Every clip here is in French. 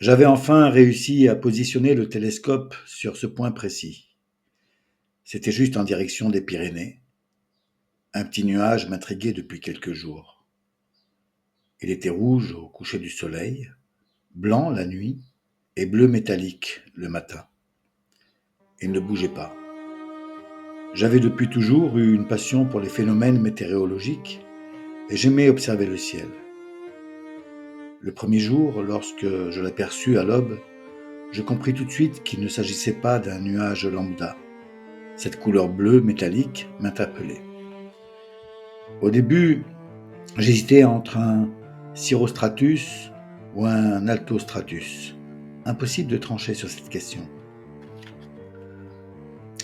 J'avais enfin réussi à positionner le télescope sur ce point précis. C'était juste en direction des Pyrénées. Un petit nuage m'intriguait depuis quelques jours. Il était rouge au coucher du soleil, blanc la nuit et bleu métallique le matin. Il ne bougeait pas. J'avais depuis toujours eu une passion pour les phénomènes météorologiques et j'aimais observer le ciel. Le premier jour, lorsque je l'aperçus à l'aube, je compris tout de suite qu'il ne s'agissait pas d'un nuage lambda. Cette couleur bleue métallique m'interpellait. Au début, j'hésitais entre un cirrostratus ou un altostratus. Impossible de trancher sur cette question.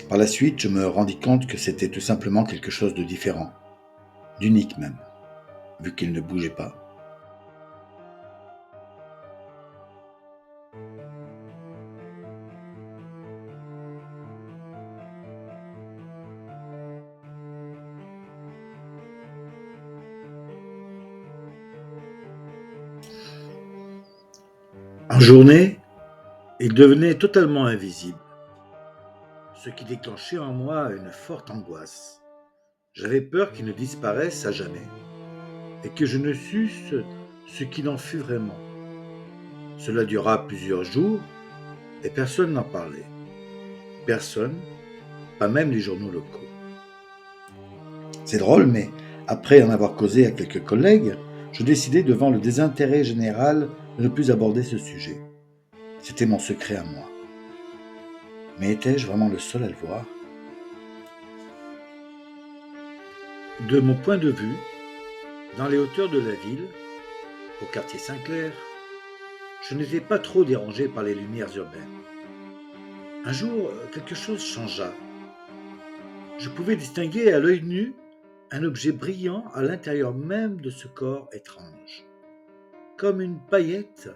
Par la suite, je me rendis compte que c'était tout simplement quelque chose de différent, d'unique même, vu qu'il ne bougeait pas. En journée, il devenait totalement invisible, ce qui déclenchait en moi une forte angoisse. J'avais peur qu'il ne disparaisse à jamais et que je ne susse ce qu'il en fut vraiment. Cela dura plusieurs jours et personne n'en parlait. Personne, pas même les journaux locaux. C'est drôle, mais après en avoir causé à quelques collègues, je décidai devant le désintérêt général de ne plus aborder ce sujet. C'était mon secret à moi. Mais étais-je vraiment le seul à le voir ? De mon point de vue, dans les hauteurs de la ville, au quartier Saint-Clair, je n'étais pas trop dérangé par les lumières urbaines. Un jour, quelque chose changea. Je pouvais distinguer à l'œil nu un objet brillant à l'intérieur même de ce corps étrange, comme une paillette,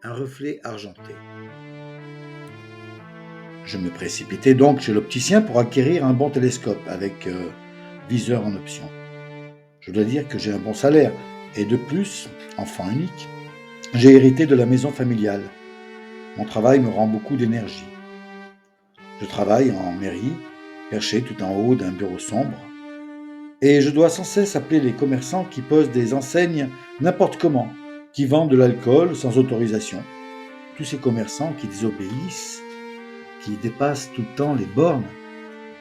un reflet argenté. Je me précipitai donc chez l'opticien pour acquérir un bon télescope avec viseur en option. Je dois dire que j'ai un bon salaire et de plus, enfant unique, j'ai hérité de la maison familiale. Mon travail me rend beaucoup d'énergie. Je travaille en mairie, perché tout en haut d'un bureau sombre, et je dois sans cesse appeler les commerçants qui posent des enseignes n'importe comment, qui vendent de l'alcool sans autorisation. Tous ces commerçants qui désobéissent, qui dépassent tout le temps les bornes.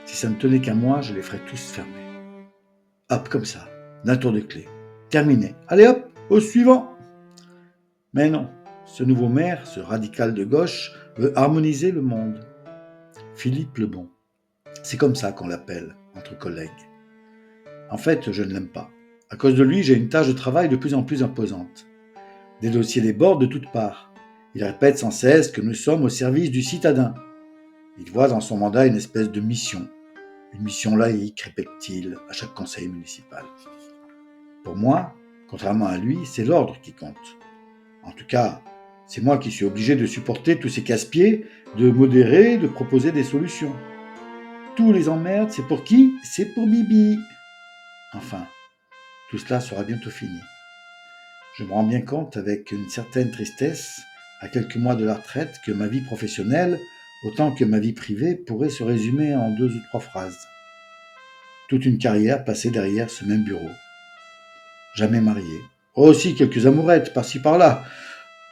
Si ça ne tenait qu'à moi, je les ferais tous fermer. Hop, comme ça, d'un tour de clé. Terminé. Allez hop, au suivant. Mais non, ce nouveau maire, ce radical de gauche, veut harmoniser le monde. Philippe Lebon. C'est comme ça qu'on l'appelle, entre collègues. En fait, je ne l'aime pas. À cause de lui, j'ai une tâche de travail de plus en plus imposante. Des dossiers débordent de toutes parts. Il répète sans cesse que nous sommes au service du citadin. Il voit dans son mandat une espèce de mission. Une mission laïque, répète-t-il, à chaque conseil municipal. Pour moi, contrairement à lui, c'est l'ordre qui compte. En tout cas, c'est moi qui suis obligé de supporter tous ces casse-pieds, de modérer, de proposer des solutions. Tous les emmerdes, c'est pour qui ? C'est pour Bibi. Enfin, tout cela sera bientôt fini. Je me rends bien compte avec une certaine tristesse, à quelques mois de la retraite, que ma vie professionnelle, autant que ma vie privée, pourrait se résumer en 2 ou 3 phrases. Toute une carrière passée derrière ce même bureau. Jamais marié. Aussi quelques amourettes par-ci par-là.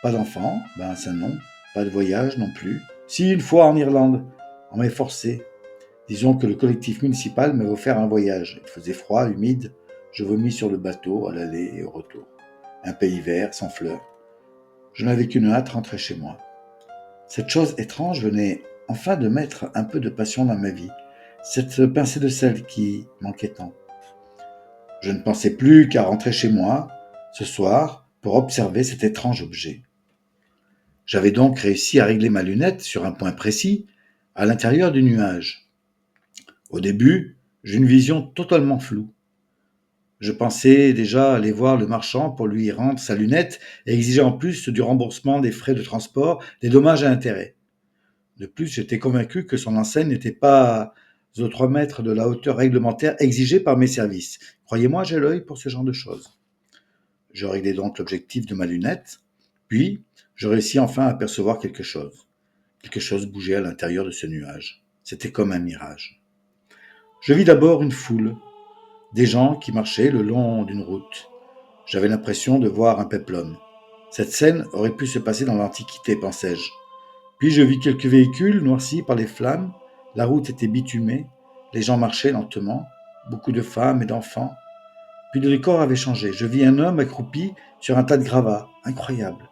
Pas d'enfants, ben ça non. Pas de voyage non plus. Si, une fois en Irlande. On m'avait forcé. Disons que le collectif municipal m'avait offert un voyage. Il faisait froid, humide. Je vomis sur le bateau, à l'aller et au retour. Un pays vert, sans fleurs. Je n'avais qu'une hâte, rentrer chez moi. Cette chose étrange venait enfin de mettre un peu de passion dans ma vie. Cette pincée de sel qui manquait tant. Je ne pensais plus qu'à rentrer chez moi, ce soir, pour observer cet étrange objet. J'avais donc réussi à régler ma lunette sur un point précis, à l'intérieur du nuage. Au début, j'eus une vision totalement floue. Je pensais déjà aller voir le marchand pour lui rendre sa lunette et exiger en plus du remboursement des frais de transport, des dommages et intérêts. De plus, j'étais convaincu que son enseigne n'était pas aux 3 mètres de la hauteur réglementaire exigée par mes services. Croyez-moi, j'ai l'œil pour ce genre de choses. Je réglai donc l'objectif de ma lunette, puis Je réussis enfin à apercevoir quelque chose. Quelque chose bougeait à l'intérieur de ce nuage. C'était comme un mirage. Je vis d'abord une foule, des gens qui marchaient le long d'une route. J'avais l'impression de voir un péplum. Cette scène aurait pu se passer dans l'Antiquité, pensais-je. Puis je vis quelques véhicules noircis par les flammes. La route était bitumée. Les gens marchaient lentement. Beaucoup de femmes et d'enfants. Puis le décor avait changé. Je vis un homme accroupi sur un tas de gravats. Incroyable.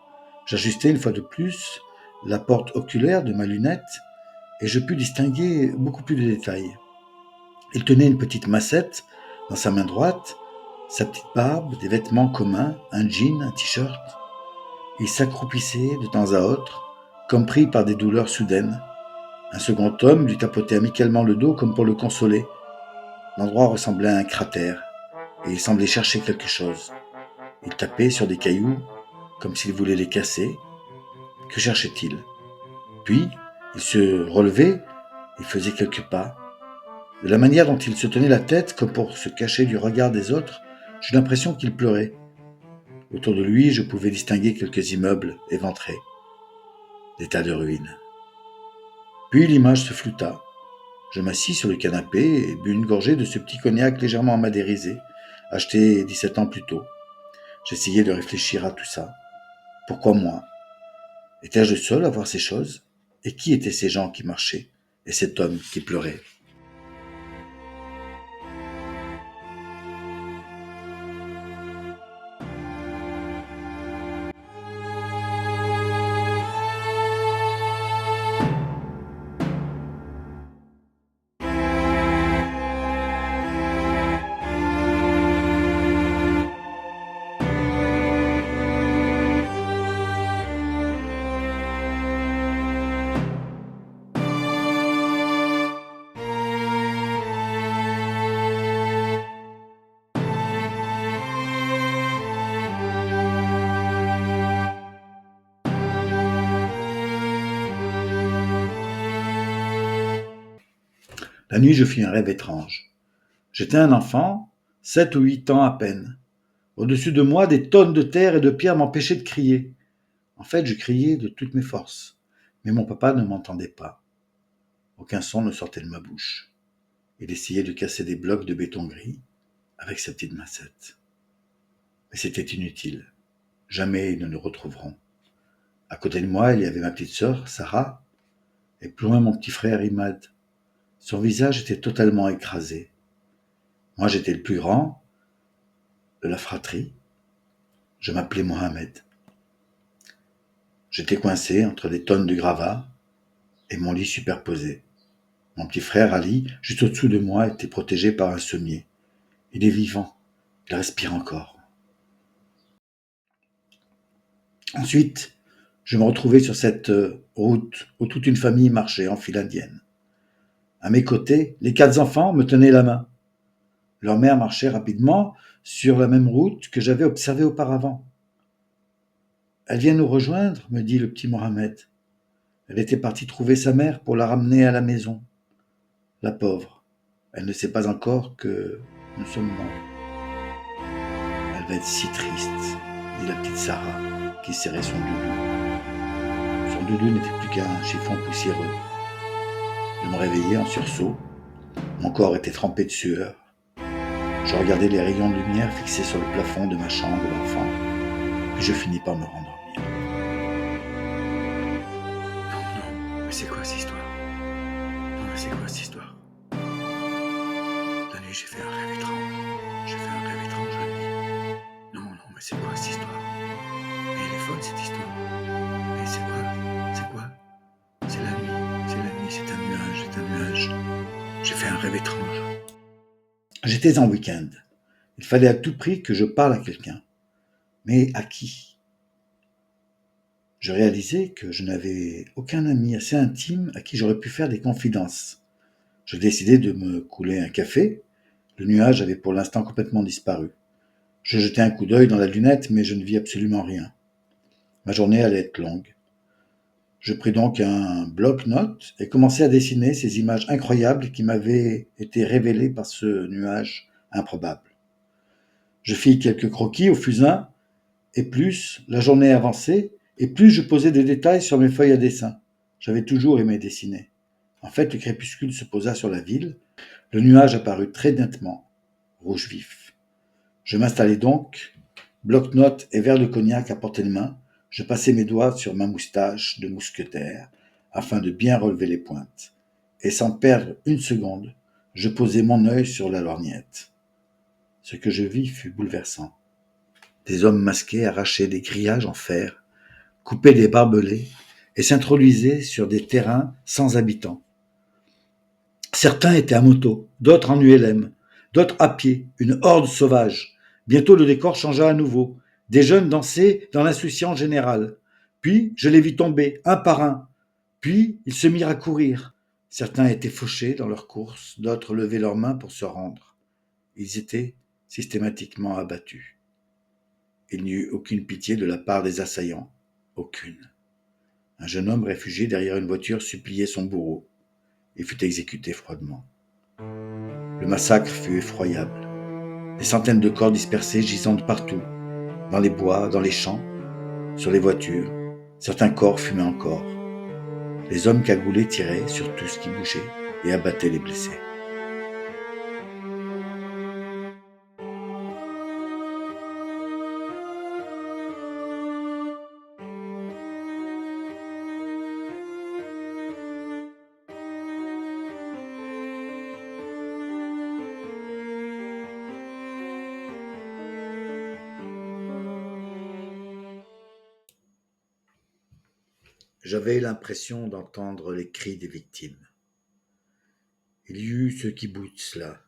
J'ajustai une fois de plus la porte oculaire de ma lunette et je pus distinguer beaucoup plus de détails. Il tenait une petite massette dans sa main droite, sa petite barbe, des vêtements communs, un jean, un t-shirt. Il s'accroupissait de temps à autre, comme pris par des douleurs soudaines. Un second homme lui tapotait amicalement le dos comme pour le consoler. L'endroit ressemblait à un cratère, et il semblait chercher quelque chose. Il tapait sur des cailloux, comme s'il voulait les casser. Que cherchait-il ? Puis, il se relevait et faisait quelques pas. De la manière dont il se tenait la tête, comme pour se cacher du regard des autres, j'eus l'impression qu'il pleurait. Autour de lui, je pouvais distinguer quelques immeubles éventrés, des tas de ruines. Puis l'image se flouta. Je m'assis sur le canapé et bus une gorgée de ce petit cognac légèrement amadérisé, acheté 17 ans plus tôt. J'essayais de réfléchir à tout ça. Pourquoi moi ? Étais-je le seul à voir ces choses ? Et qui étaient ces gens qui marchaient ? Et cet homme qui pleurait ? La nuit, je fis un rêve étrange. J'étais un enfant, 7 ou 8 ans à peine. Au-dessus de moi, des tonnes de terre et de pierres m'empêchaient de crier. En fait, je criais de toutes mes forces. Mais mon papa ne m'entendait pas. Aucun son ne sortait de ma bouche. Il essayait de casser des blocs de béton gris avec sa petite massette. Mais c'était inutile. Jamais ils ne nous retrouveront. À côté de moi, il y avait ma petite sœur, Sarah, et plus loin mon petit frère, Imad. Son visage était totalement écrasé. Moi, j'étais le plus grand de la fratrie. Je m'appelais Mohamed. J'étais coincé entre des tonnes de gravats et mon lit superposé. Mon petit frère Ali, juste au-dessous de moi, était protégé par un sommier. Il est vivant. Il respire encore. Ensuite, je me retrouvais sur cette route où toute une famille marchait en file indienne. À mes côtés, les 4 enfants me tenaient la main. Leur mère marchait rapidement sur la même route que j'avais observée auparavant. Elle vient nous rejoindre, me dit le petit Mohamed. Elle était partie trouver sa mère pour la ramener à la maison. La pauvre, elle ne sait pas encore que nous sommes morts. Elle va être si triste, dit la petite Sarah, qui serrait son doudou. Son doudou n'était plus qu'un chiffon poussiéreux. Je me réveillais en sursaut. Mon corps était trempé de sueur. Je regardais les rayons de lumière fixés sur le plafond de ma chambre d'enfant. Puis je finis par me rendormir. Non, mais c'est quoi cette histoire ? Non, mais c'est quoi cette histoire ? La nuit, j'ai fait un rêve étrange. J'ai fait un rêve étrange la nuit. Non, mais c'est quoi cette histoire ? Mais elle est folle cette histoire. Mais c'est quoi ? C'est quoi ? C'est la nuit, c'est un nuage. J'ai fait un rêve étrange. J'étais en week-end. Il fallait à tout prix que je parle à quelqu'un. Mais à qui ? Je réalisais que je n'avais aucun ami assez intime à qui j'aurais pu faire des confidences. Je décidai de me couler un café. Le nuage avait pour l'instant complètement disparu. Je jetai un coup d'œil dans la lunette, mais je ne vis absolument rien. Ma journée allait être longue. Je pris donc un bloc-notes et commençai à dessiner ces images incroyables qui m'avaient été révélées par ce nuage improbable. Je fis quelques croquis au fusain, et plus la journée avançait, Et plus je posais des détails sur mes feuilles à dessin. J'avais toujours aimé dessiner. En fait, le crépuscule se posa sur la ville. Le nuage apparut très nettement, rouge vif. Je m'installai donc, bloc-notes et verre de cognac à portée de main. Je passai mes doigts sur ma moustache de mousquetaire afin de bien relever les pointes. Et sans perdre une seconde, je posai mon œil sur la lorgnette. Ce que je vis fut bouleversant. Des hommes masqués arrachaient des grillages en fer, coupaient des barbelés et s'introduisaient sur des terrains sans habitants. Certains étaient à moto, d'autres en ULM, d'autres à pied, une horde sauvage. Bientôt le décor changea à nouveau. Des jeunes dansaient dans l'insouciance générale. Puis je les vis tomber, un par un. Puis ils se mirent à courir. Certains étaient fauchés dans leur course, d'autres levaient leurs mains pour se rendre. Ils étaient systématiquement abattus. Il n'y eut aucune pitié de la part des assaillants. Aucune. Un jeune homme réfugié derrière une voiture suppliait son bourreau et fut exécuté froidement. Le massacre fut effroyable. Des centaines de corps dispersés gisant de partout, dans les bois, dans les champs, sur les voitures. Certains corps fumaient encore. Les hommes cagoulés tiraient sur tout ce qui bougeait et abattaient les blessés. J'avais l'impression d'entendre les cris des victimes. Il y eut ce kibbutz là.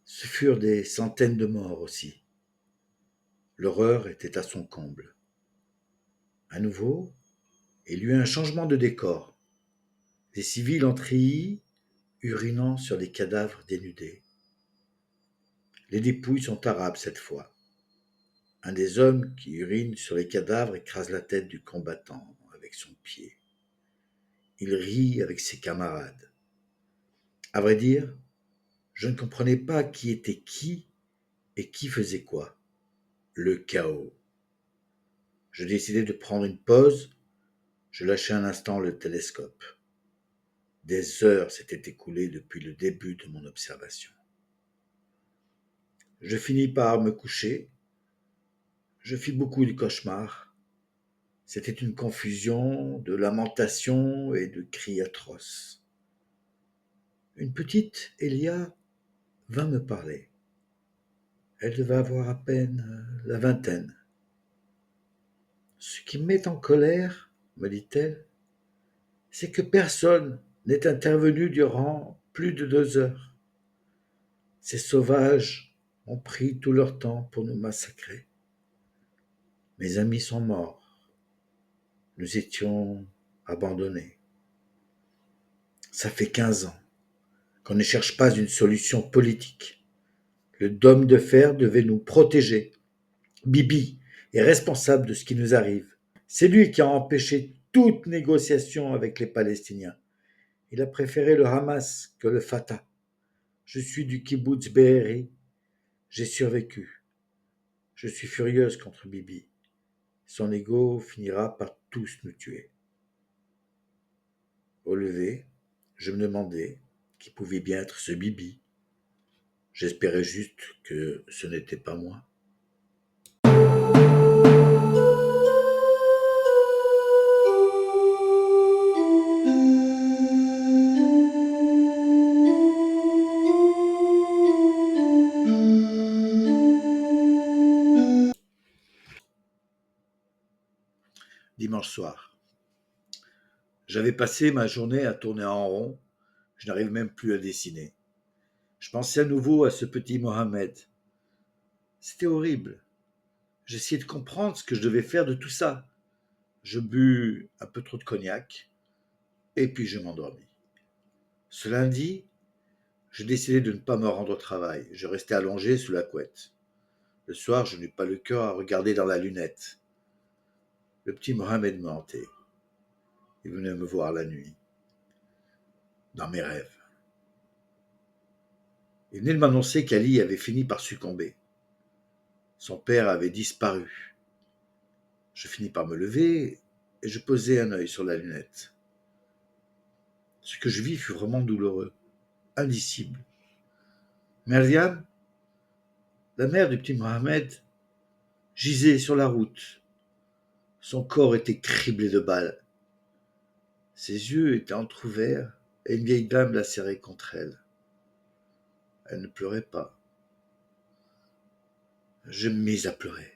Ce furent des centaines de morts aussi. L'horreur était à son comble. À nouveau, il y eut un changement de décor. Des civils en treillis, urinant sur des cadavres dénudés. Les dépouilles sont arabes cette fois. Un des hommes qui urine sur les cadavres écrase la tête du combattant avec son pied. Il rit avec ses camarades. À vrai dire, je ne comprenais pas qui était qui et qui faisait quoi. Le chaos. Je décidai de prendre une pause. Je lâchai un instant le télescope. Des heures s'étaient écoulées depuis le début de mon observation. Je finis par me coucher. Je fis beaucoup de cauchemars. C'était une confusion de lamentations et de cris atroces. Une petite Elia vint me parler. Elle devait avoir à peine la vingtaine. Ce qui me met en colère, me dit-elle, c'est que personne n'est intervenu durant plus de 2 heures. Ces sauvages ont pris tout leur temps pour nous massacrer. Mes amis sont morts. Nous étions abandonnés. Ça fait 15 ans qu'on ne cherche pas une solution politique. Le dôme de fer devait nous protéger. Bibi est responsable de ce qui nous arrive. C'est lui qui a empêché toute négociation avec les Palestiniens. Il a préféré le Hamas que le Fatah. Je suis du kibbutz Be'eri. J'ai survécu. Je suis furieuse contre Bibi. Son ego finira par tous nous tuer. Au lever, je me demandais qui pouvait bien être ce Bibi. J'espérais juste que ce n'était pas moi. Dimanche soir. J'avais passé ma journée à tourner en rond. Je n'arrive même plus à dessiner. Je pensais à nouveau à ce petit Mohamed. C'était horrible. J'essayais de comprendre ce que je devais faire de tout ça. Je bus un peu trop de cognac et puis je m'endormis. Ce lundi, je décidai de ne pas me rendre au travail. Je restais allongé sous la couette. Le soir, je n'eus pas le cœur à regarder dans la lunette. Le petit Mohamed me hantait. Il venait me voir la nuit, dans mes rêves. Il venait de m'annoncer qu'Ali avait fini par succomber. Son père avait disparu. Je finis par me lever et je posai un œil sur la lunette. Ce que je vis fut vraiment douloureux, indicible. Merviam, la mère du petit Mohamed, gisait sur la route. Son corps était criblé de balles. Ses yeux étaient entr'ouverts et une vieille dame la serrait contre elle. Elle ne pleurait pas. Je me mis à pleurer.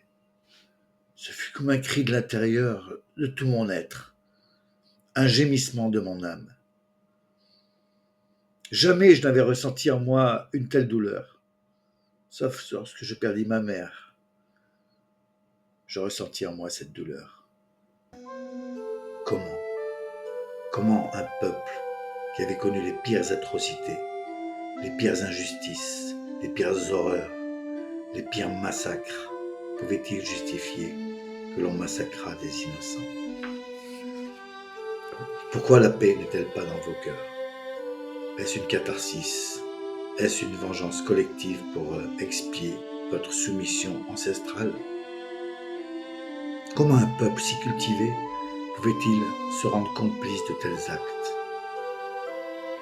Ce fut comme un cri de l'intérieur de tout mon être, un gémissement de mon âme. Jamais je n'avais ressenti en moi une telle douleur, sauf lorsque je perdis ma mère. Je ressentis en moi cette douleur. Comment Comment un peuple qui avait connu les pires atrocités, les pires injustices, les pires horreurs, les pires massacres, pouvait-il justifier que l'on massacrât des innocents? Pourquoi la paix n'est-elle pas dans vos cœurs? Est-ce une catharsis? Est-ce une vengeance collective pour expier votre soumission ancestrale? Comment un peuple si cultivé pouvait-il se rendre complice de tels actes?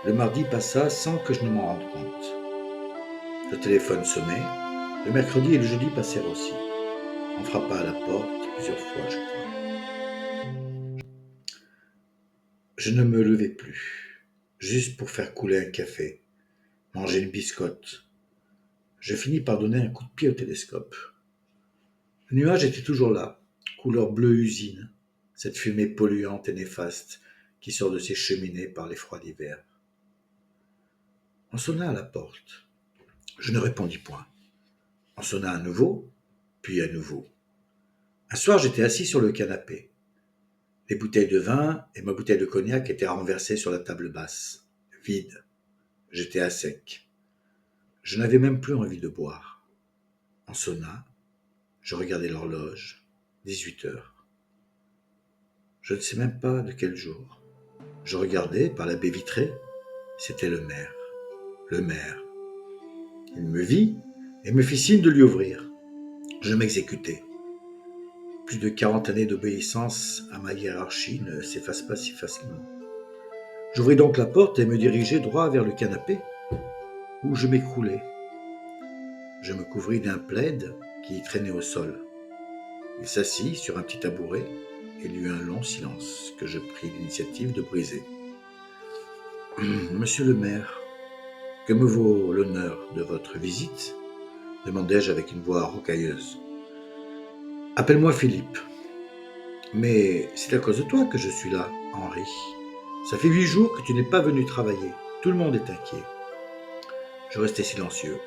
Le mardi passa sans que je ne m'en rende compte. Le téléphone sonnait. Le mercredi et le jeudi passèrent aussi. On frappa à la porte plusieurs fois, je crois. Je ne me levai plus, juste pour faire couler un café, manger une biscotte. Je finis par donner un coup de pied au télescope. Le nuage était toujours là, couleur bleue usine, cette fumée polluante et néfaste qui sort de ses cheminées par les froids d'hiver. On sonna à la porte. Je ne répondis point. On sonna à nouveau, puis à nouveau. Un soir, j'étais assis sur le canapé. Les bouteilles de vin et ma bouteille de cognac étaient renversées sur la table basse, vide. J'étais à sec. Je n'avais même plus envie de boire. On sonna. Je regardai l'horloge. 18 heures. Je ne sais même pas de quel jour. Je regardais par la baie vitrée. C'était le maire. Le maire. Il me vit et me fit signe de lui ouvrir. Je m'exécutai. Plus de 40 années d'obéissance à ma hiérarchie ne s'effacent pas si facilement. J'ouvris donc la porte et me dirigeai droit vers le canapé, où je m'écroulai. Je me couvris d'un plaid qui traînait au sol. Il s'assit sur un petit tabouret et il y eut un long silence que je pris l'initiative de briser. Monsieur le maire, que me vaut l'honneur de votre visite? Demandai-je avec une voix rocailleuse. Appelle-moi Philippe. Mais c'est à cause de toi que je suis là, Henri. Ça fait 8 jours que tu n'es pas venu travailler. Tout le monde est inquiet. Je restai silencieux.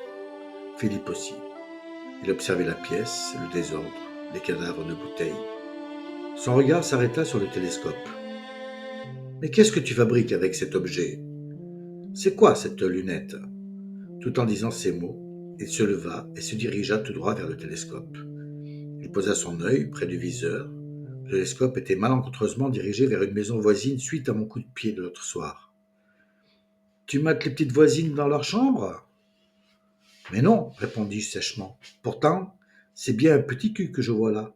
Philippe aussi. Il observait la pièce, le désordre, les cadavres de bouteilles. Son regard s'arrêta sur le télescope. Mais qu'est-ce que tu fabriques avec cet objet? C'est quoi cette lunette? Tout en disant ces mots, il se leva et se dirigea tout droit vers le télescope. Il posa son œil près du viseur. Le télescope était malencontreusement dirigé vers une maison voisine suite à mon coup de pied de l'autre soir. Tu mates les petites voisines dans leur chambre? Mais non, répondis-je sèchement. Pourtant, c'est bien un petit cul que je vois là.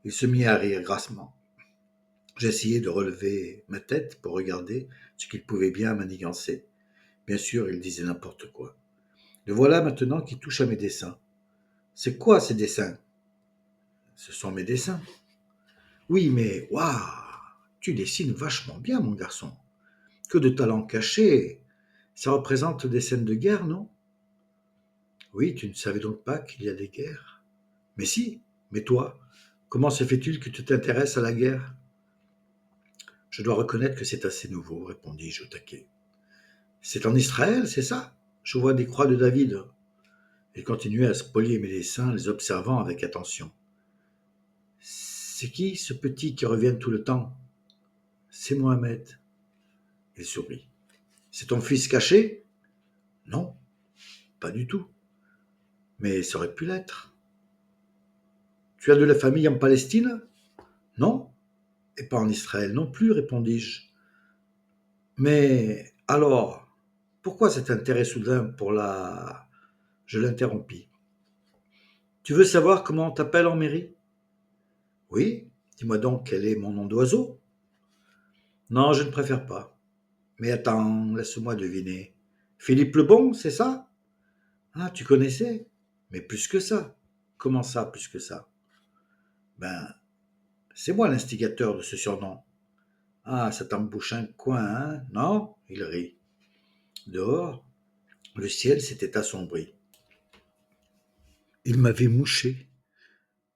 Il se mit à rire grassement. J'essayai de relever ma tête pour regarder ce qu'il pouvait bien manigancer. Bien sûr, il disait n'importe quoi. Le voilà maintenant qui touche à mes dessins. C'est quoi ces dessins? Ce sont mes dessins. Oui, mais waouh, tu dessines vachement bien, mon garçon. Que de talent caché. Ça représente des scènes de guerre, non? Oui, tu ne savais donc pas qu'il y a des guerres? Mais si, mais toi, comment se fait-il que tu t'intéresses à la guerre? Je dois reconnaître que c'est assez nouveau, répondis-je au taquet. C'est en Israël, c'est ça? Je vois des croix de David. Il continuait à spolier mes dessins, les observant avec attention. C'est qui ce petit qui revient tout le temps? C'est Mohamed. Il sourit. C'est ton fils caché? Non, pas du tout. Mais ça aurait pu l'être. Tu as de la famille en Palestine? Non, et pas en Israël non plus, répondis-je. Mais alors, pourquoi cet intérêt soudain pour la... Je l'interrompis. Tu veux savoir comment on t'appelle en mairie? Oui, Dis-moi donc, quel est mon nom d'oiseau? Non, je ne préfère pas. Mais attends, laisse-moi deviner. Philippe Lebon, c'est ça? Ah, tu connaissais? Mais plus que ça. Comment ça, plus que ça? Ben, c'est moi l'instigateur de ce surnom. Ah, ça t'embouche un coin, hein? Non? Il rit. Dehors, le ciel s'était assombri. Il m'avait mouché.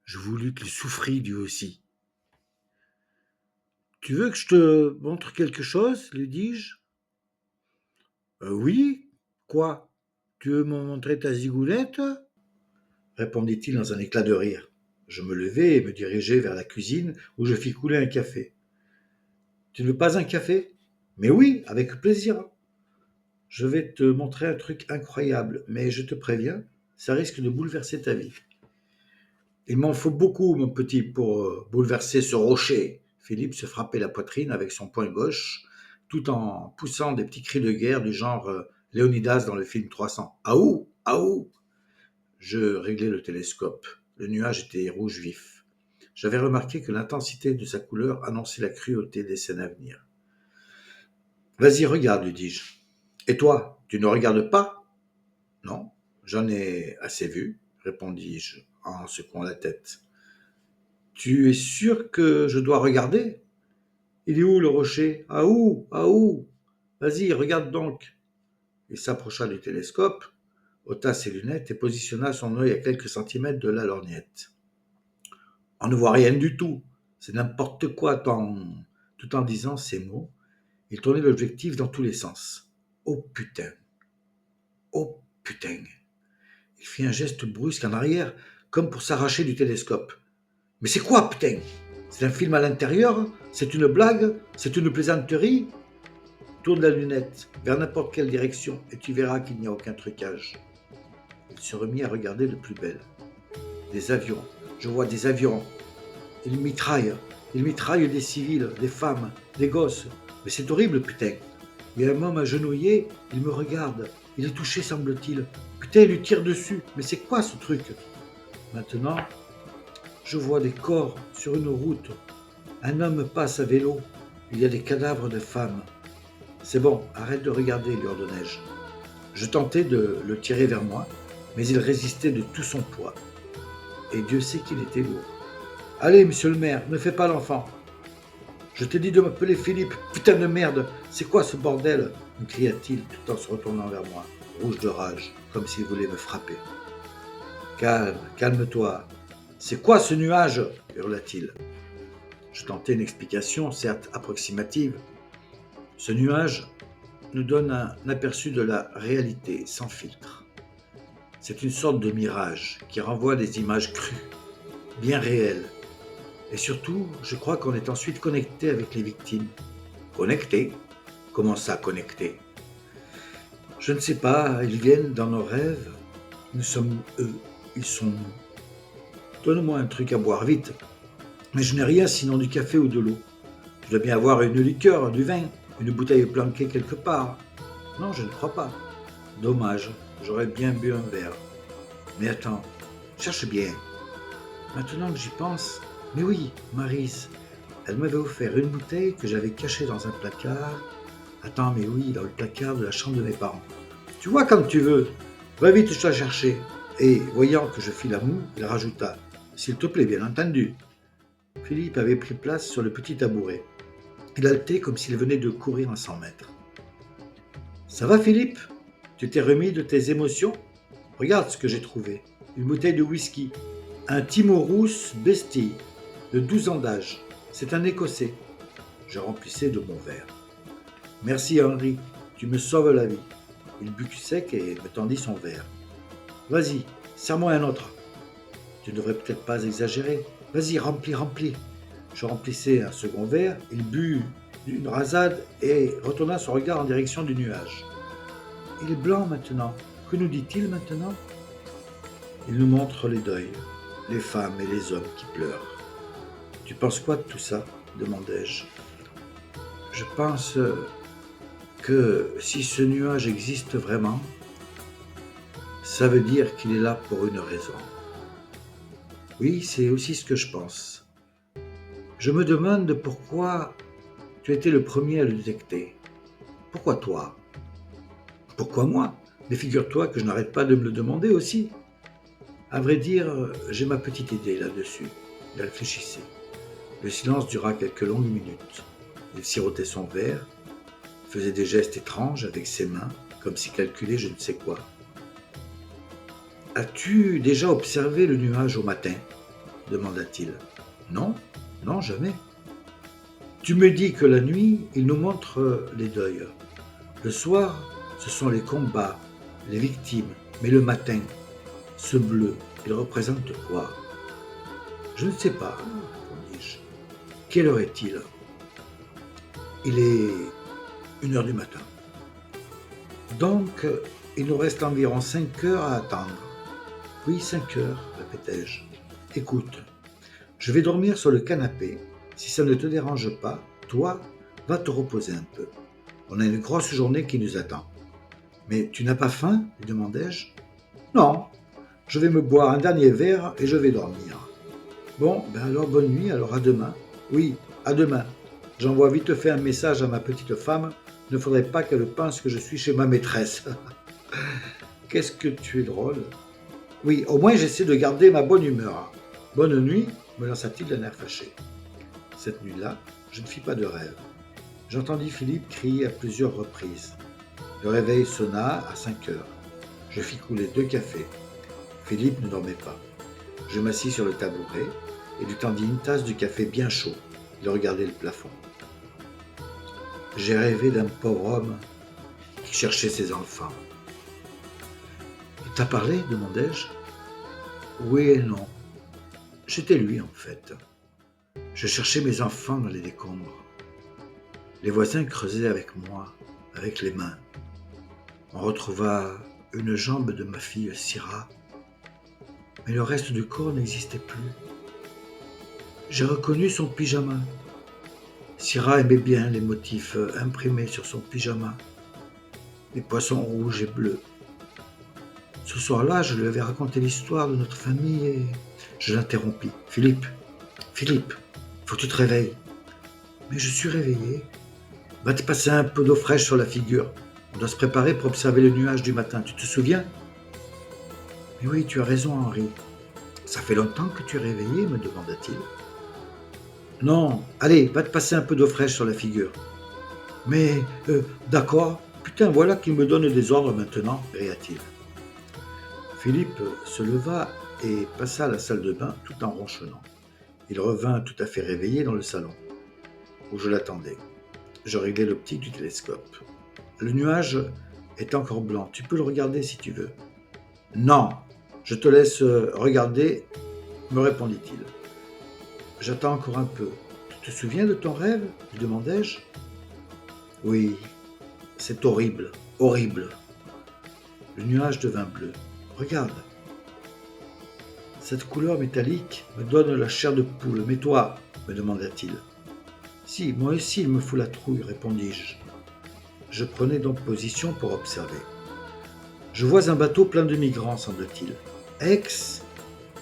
Je voulus qu'il souffrit lui aussi. Tu veux que je te montre quelque chose? Lui dis-je. Oui? Quoi? Tu veux me montrer ta zigounette? Répondit-il dans un éclat de rire. Je me levai et me dirigeai vers la cuisine où je fis couler un café. Tu ne veux pas un café? Mais oui, avec plaisir. Je vais te montrer un truc incroyable, mais je te préviens, ça risque de bouleverser ta vie. Il m'en faut beaucoup, mon petit, pour bouleverser ce rocher. Philippe se frappait la poitrine avec son poing gauche, tout en poussant des petits cris de guerre du genre Léonidas dans le film 300. Aou! Aou! Je réglai le télescope. Le nuage était rouge vif. J'avais remarqué que l'intensité de sa couleur annonçait la cruauté des scènes à venir. Vas-y, regarde, lui dis-je. Et toi, tu ne regardes pas? Non, j'en ai assez vu, répondis-je en secouant la tête. Tu es sûr que je dois regarder? Il est où le rocher? Ah où? Ah où? Vas-y, regarde donc. Il s'approcha du télescope, ôta ses lunettes et positionna son œil à quelques centimètres de la lorgnette. On ne voit rien du tout. C'est n'importe quoi. Tout en disant ces mots, il tournait l'objectif dans tous les sens. Oh putain! Oh putain! Il fit un geste brusque en arrière, comme pour s'arracher du télescope. Mais c'est quoi, putain? C'est un film à l'intérieur? C'est une blague? C'est une plaisanterie? Tourne la lunette vers n'importe quelle direction et tu verras qu'il n'y a aucun trucage. Il se remit à regarder de plus belle. Des avions. Je vois des avions. Ils mitraillent. Ils mitraillent des civils, des femmes, des gosses. Mais c'est horrible, putain. Il y a un homme agenouillé, il me regarde. Il est touché, semble-t-il. Putain, il lui tire dessus. Mais c'est quoi ce truc? Maintenant, je vois des corps sur une route. Un homme passe à vélo. Il y a des cadavres de femmes. C'est bon, arrête de regarder, lui ordonnai-je. Je tentai de le tirer vers moi, mais il résistait de tout son poids. Et Dieu sait qu'il était lourd. Allez, monsieur le maire, ne fais pas l'enfant. Je t'ai dit de m'appeler Philippe, putain de merde, c'est quoi ce bordel? Me cria-t-il tout en se retournant vers moi, rouge de rage, comme s'il voulait me frapper. Calme, calme-toi. C'est quoi ce nuage? Hurla-t-il. Je tentai une explication, certes approximative. Ce nuage nous donne un aperçu de la réalité, sans filtre. C'est une sorte de mirage qui renvoie des images crues, bien réelles. Et surtout, je crois qu'on est ensuite connecté avec les victimes. Connecté? Comment ça, connecté? Je ne sais pas, ils viennent dans nos rêves. Nous sommes eux, ils sont nous. Donne-moi un truc à boire, vite. Mais je n'ai rien sinon du café ou de l'eau. Je dois bien avoir une liqueur, du vin, une bouteille planquée quelque part. Non, je ne crois pas. Dommage, j'aurais bien bu un verre. Mais attends, cherche bien. Maintenant que j'y pense, mais oui, Maryse, elle m'avait offert une bouteille que j'avais cachée dans un placard. Attends, mais oui, dans le placard de la chambre de mes parents. Tu vois comme tu veux. Va vite, je dois chercher. Et, voyant que je fis la moue, il rajouta. S'il te plaît, bien entendu. Philippe avait pris place sur le petit tabouret. Il haletait comme s'il venait de courir un 100 mètres. Ça va, Philippe? Tu t'es remis de tes émotions? Regarde ce que j'ai trouvé. Une bouteille de whisky. Un Timorous Bestie, de 12 ans d'âge. C'est un Écossais. Je remplissais de mon verre. Merci Henri, tu me sauves la vie. Il but sec et me tendit son verre. Vas-y, serre-moi un autre. Tu ne devrais peut-être pas exagérer. Vas-y, remplis, remplis. Je remplissais un second verre, il but d'une rasade et retourna son regard en direction du nuage. Il est blanc maintenant. Que nous dit-il maintenant? Il nous montre les deuils, les femmes et les hommes qui pleurent. Tu penses quoi de tout ça? Demandai-je. Je pense que si ce nuage existe vraiment, ça veut dire qu'il est là pour une raison. Oui, c'est aussi ce que je pense. Je me demande pourquoi tu as été le premier à le détecter. Pourquoi toi? Pourquoi moi? Mais figure-toi que je n'arrête pas de me le demander aussi. À vrai dire, j'ai ma petite idée là-dessus. Il réfléchissait. Le silence dura quelques longues minutes. Il sirotait son verre, faisait des gestes étranges avec ses mains, comme s'il calculait je ne sais quoi. As-tu déjà observé le nuage au matin? Demanda-t-il. Non, non, jamais. Tu me dis que la nuit, il nous montre les deuils. Le soir, ce sont les combats, les victimes, mais le matin, ce bleu, il représente quoi? Je ne sais pas, répondis-je. Quelle heure est-il? Il est 1 heure du matin. Donc, il nous reste environ 5 heures à attendre. Oui, 5 heures, répétai-je. Écoute, je vais dormir sur le canapé. Si ça ne te dérange pas, toi, va te reposer un peu. On a une grosse journée qui nous attend. Mais tu n'as pas faim? Lui demandai-je. Non, je vais me boire un dernier verre et je vais dormir. Bon, ben alors bonne nuit, alors à demain. Oui, à demain. J'envoie vite fait un message à ma petite femme. Ne faudrait pas qu'elle pense que je suis chez ma maîtresse. Qu'est-ce que tu es drôle. Oui, au moins j'essaie de garder ma bonne humeur. Bonne nuit, me lança-t-il d'un air fâché. Cette nuit-là, je ne fis pas de rêve. J'entendis Philippe crier à plusieurs reprises. Le réveil sonna à 5 heures. Je fis couler 2 cafés. Philippe ne dormait pas. Je m'assis sur le tabouret et lui tendis une tasse de café bien chaud. Il regardait le plafond. J'ai rêvé d'un pauvre homme qui cherchait ses enfants. Il t'a parlé? Demandai-je. Oui et non. J'étais lui en fait. Je cherchais mes enfants dans les décombres. Les voisins creusaient avec moi, avec les mains. On retrouva une jambe de ma fille Syrah, mais le reste du corps n'existait plus. J'ai reconnu son pyjama. Syrah aimait bien les motifs imprimés sur son pyjama, les poissons rouges et bleus. Ce soir-là, je lui avais raconté l'histoire de notre famille et je l'interrompis. Philippe, faut que tu te réveilles. Mais je suis réveillé. Va te passer un peu d'eau fraîche sur la figure. On doit se préparer pour observer le nuage du matin. Tu te souviens? Mais oui, tu as raison, Henri. Ça fait longtemps que tu es réveillé, me demanda-t-il. Non, allez, va te passer un peu d'eau fraîche sur la figure. Mais, d'accord, putain, voilà qu'il me donne des ordres maintenant, cria-t-il. Philippe se leva et passa à la salle de bain tout en ronchonnant. Il revint tout à fait réveillé dans le salon, où je l'attendais. Je réglai l'optique du télescope. Le nuage est encore blanc, tu peux le regarder si tu veux. Non, je te laisse regarder, me répondit-il. J'attends encore un peu. Tu te souviens de ton rêve? Lui demandai-je. Oui, c'est horrible, horrible. Le nuage devint bleu. Regarde. Cette couleur métallique me donne la chair de poule. Mais toi, me demanda-t-il. Si, moi aussi il me fout la trouille, répondis-je. Je prenais donc position pour observer. Je vois un bateau plein de migrants, semble-t-il.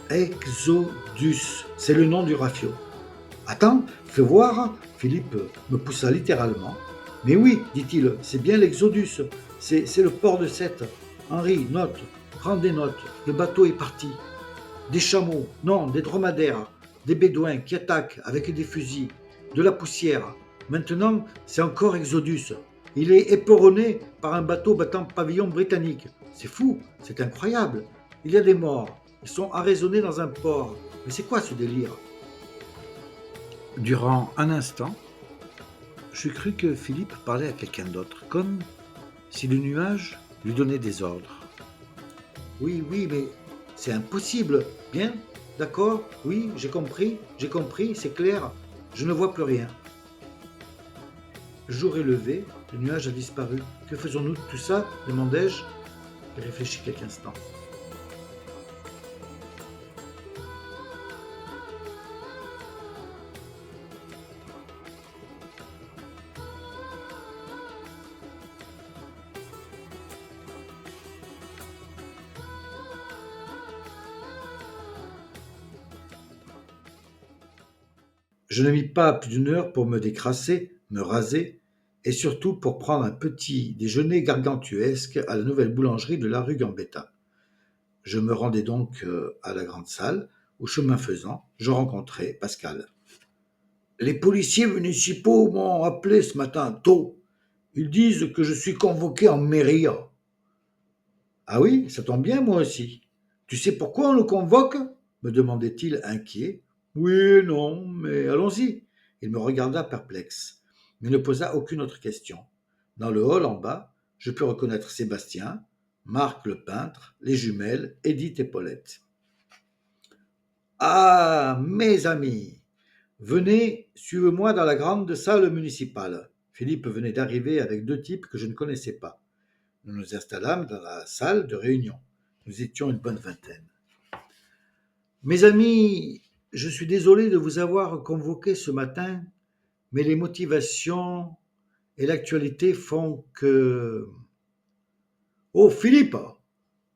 Exodus, c'est le nom du rafio. Attends, fais voir. Philippe me poussa littéralement. Mais oui, dit-il, c'est bien l'Exodus. C'est le port de Sète. Henri, note, prends des notes. Le bateau est parti. Des chameaux, non, des dromadaires, des bédouins qui attaquent avec des fusils, de la poussière. Maintenant, c'est encore Exodus. Il est éperonné par un bateau battant pavillon britannique. C'est fou, c'est incroyable. Il y a des morts. Ils sont arraisonnés dans un port. Mais c'est quoi ce délire? Durant un instant, je crus que Philippe parlait à quelqu'un d'autre, comme si le nuage lui donnait des ordres. Oui, mais c'est impossible. Bien, d'accord, oui, j'ai compris, c'est clair. Je ne vois plus rien. Le jour est levé, le nuage a disparu. Que faisons-nous de tout ça? Demandai-je. Il réfléchit quelques instants. Je ne mis pas plus d'une heure pour me décrasser, me raser, et surtout pour prendre un petit déjeuner gargantuesque à la nouvelle boulangerie de la rue Gambetta. Je me rendais donc à la grande salle, où chemin faisant, je rencontrai Pascal. Les policiers municipaux m'ont appelé ce matin tôt. Ils disent que je suis convoqué en mairie. Ah oui, ça tombe bien, moi aussi. Tu sais pourquoi on nous convoque? Me demandait-il inquiet. Oui, non, mais allons-y. Il me regarda perplexe, mais ne posa aucune autre question. Dans le hall en bas, je pus reconnaître Sébastien, Marc le peintre, les jumelles, Édith et Paulette. Ah, mes amis, venez, suivez-moi dans la grande salle municipale. Philippe venait d'arriver avec deux types que je ne connaissais pas. Nous nous installâmes dans la salle de réunion. Nous étions une bonne vingtaine. Mes amis, je suis désolé de vous avoir convoqués ce matin, mais les motivations et l'actualité font que... Oh, Philippe,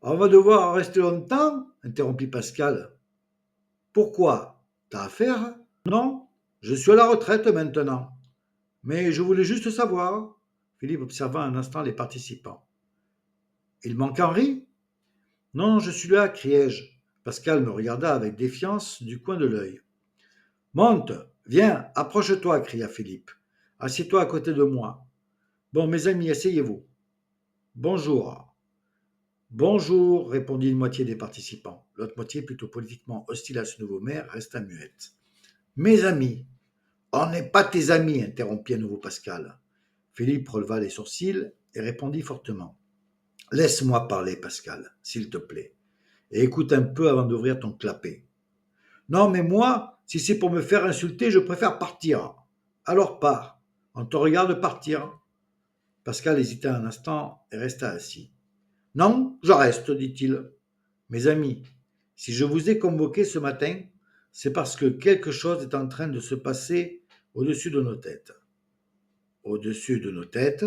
on va devoir rester longtemps, interrompit Pascal. Pourquoi? T'as affaire? Non, je suis à la retraite maintenant. Mais je voulais juste savoir. Philippe observa un instant les participants. Il manque Henri? Non, je suis là, criai-je. Pascal me regarda avec défiance du coin de l'œil. Monte, viens, approche-toi, cria Philippe. Assieds-toi à côté de moi. Bon, mes amis, asseyez-vous. Bonjour. Bonjour, répondit une moitié des participants. L'autre moitié, plutôt politiquement hostile à ce nouveau maire, resta muette. Mes amis. On n'est pas tes amis, interrompit à nouveau Pascal. Philippe releva les sourcils et répondit fortement. Laisse-moi parler, Pascal, s'il te plaît, et écoute un peu avant d'ouvrir ton clapet. Non, mais moi, si c'est pour me faire insulter, je préfère partir. Alors pars. On te regarde partir. Pascal hésita un instant et resta assis. Non, je reste, dit-il. Mes amis, si je vous ai convoqués ce matin, c'est parce que quelque chose est en train de se passer au-dessus de nos têtes. Au-dessus de nos têtes?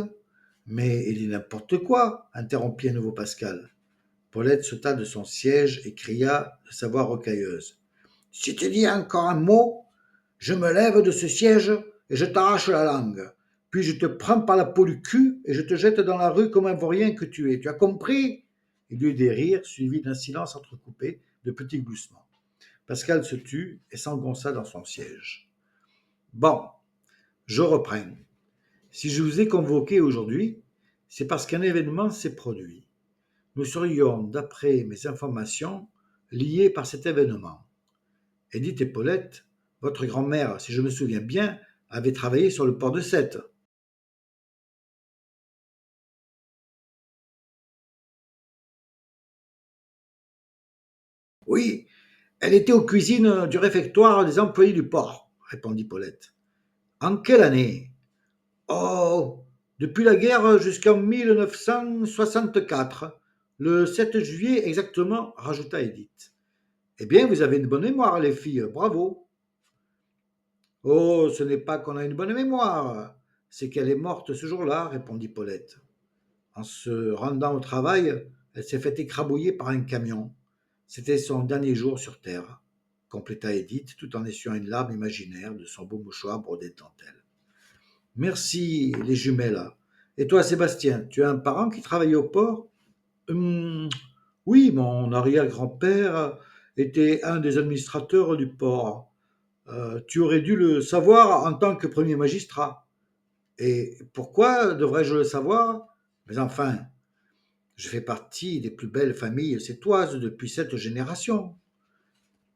Mais il dit n'importe quoi, interrompit à nouveau Pascal. Paulette sauta de son siège et cria de sa voix rocailleuse. Si tu dis encore un mot, je me lève de ce siège et je t'arrache la langue. Puis je te prends par la peau du cul et je te jette dans la rue comme un vaurien que tu es. Tu as compris? Il y eut des rires suivis d'un silence entrecoupé de petits gloussements. Pascal se tut et s'engonça dans son siège. Bon, je reprends. Si je vous ai convoqué aujourd'hui, c'est parce qu'un événement s'est produit. Nous serions, d'après mes informations, liés par cet événement. Édith et Paulette, votre grand-mère, si je me souviens bien, avait travaillé sur le port de Sète. Oui, elle était aux cuisines du réfectoire des employés du port, répondit Paulette. En quelle année? Oh, depuis la guerre jusqu'en 1964, le 7 juillet exactement, rajouta Édith. Eh bien, vous avez une bonne mémoire, les filles, bravo. Oh, ce n'est pas qu'on a une bonne mémoire, c'est qu'elle est morte ce jour-là, répondit Paulette. En se rendant au travail, elle s'est fait écrabouiller par un camion. C'était son dernier jour sur Terre, compléta Édith tout en essuyant une larme imaginaire de son beau mouchoir brodé de dentelle. Merci, les jumelles. Et toi, Sébastien, tu as un parent qui travaille au port? Hum, Oui, mon arrière-grand-père était un des administrateurs du port. Tu aurais dû le savoir en tant que premier magistrat. Et pourquoi devrais-je le savoir? Mais enfin, je fais partie des plus belles familles sétoises depuis cette génération.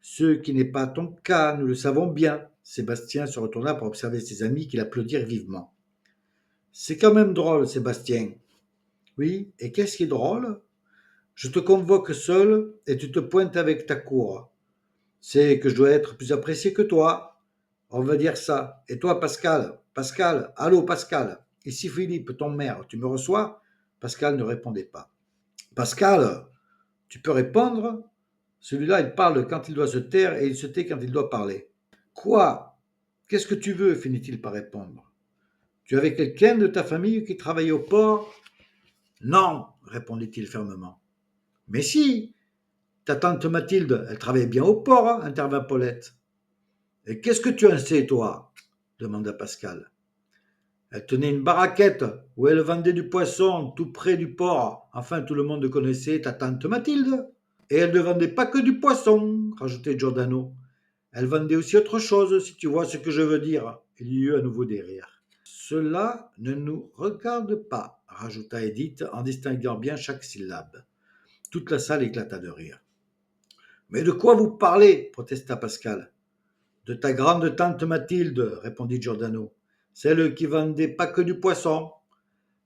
Ce qui n'est pas ton cas, nous le savons bien. Sébastien se retourna pour observer ses amis qui l'applaudirent vivement. C'est quand même drôle, Sébastien. Oui, et qu'est-ce qui est drôle? Je te convoque seul et tu te pointes avec ta cour. C'est que je dois être plus apprécié que toi. On va dire ça. Et toi, Pascal? Pascal? Allô, Pascal? Ici Philippe, ton maire. Tu me reçois? Pascal ne répondait pas. Pascal, tu peux répondre? Celui-là, il parle quand il doit se taire et il se tait quand il doit parler. Quoi? Qu'est-ce que tu veux? Finit-il par répondre. Tu avais quelqu'un de ta famille qui travaillait au port? Non, répondit-il fermement. Mais si, ta tante Mathilde, elle travaillait bien au port, hein, intervint Paulette. Et qu'est-ce que tu en sais, toi? Demanda Pascal. Elle tenait une baraquette où elle vendait du poisson tout près du port. Enfin, tout le monde connaissait ta tante Mathilde. Et elle ne vendait pas que du poisson, rajoutait Giordano. Elle vendait aussi autre chose, si tu vois ce que je veux dire. Il y eut à nouveau des rires. Cela ne nous regarde pas, rajouta Edith en distinguant bien chaque syllabe. Toute la salle éclata de rire. Mais de quoi vous parlez? Protesta Pascal. De ta grande tante Mathilde, répondit Giordano. Celle qui vendait pas que du poisson.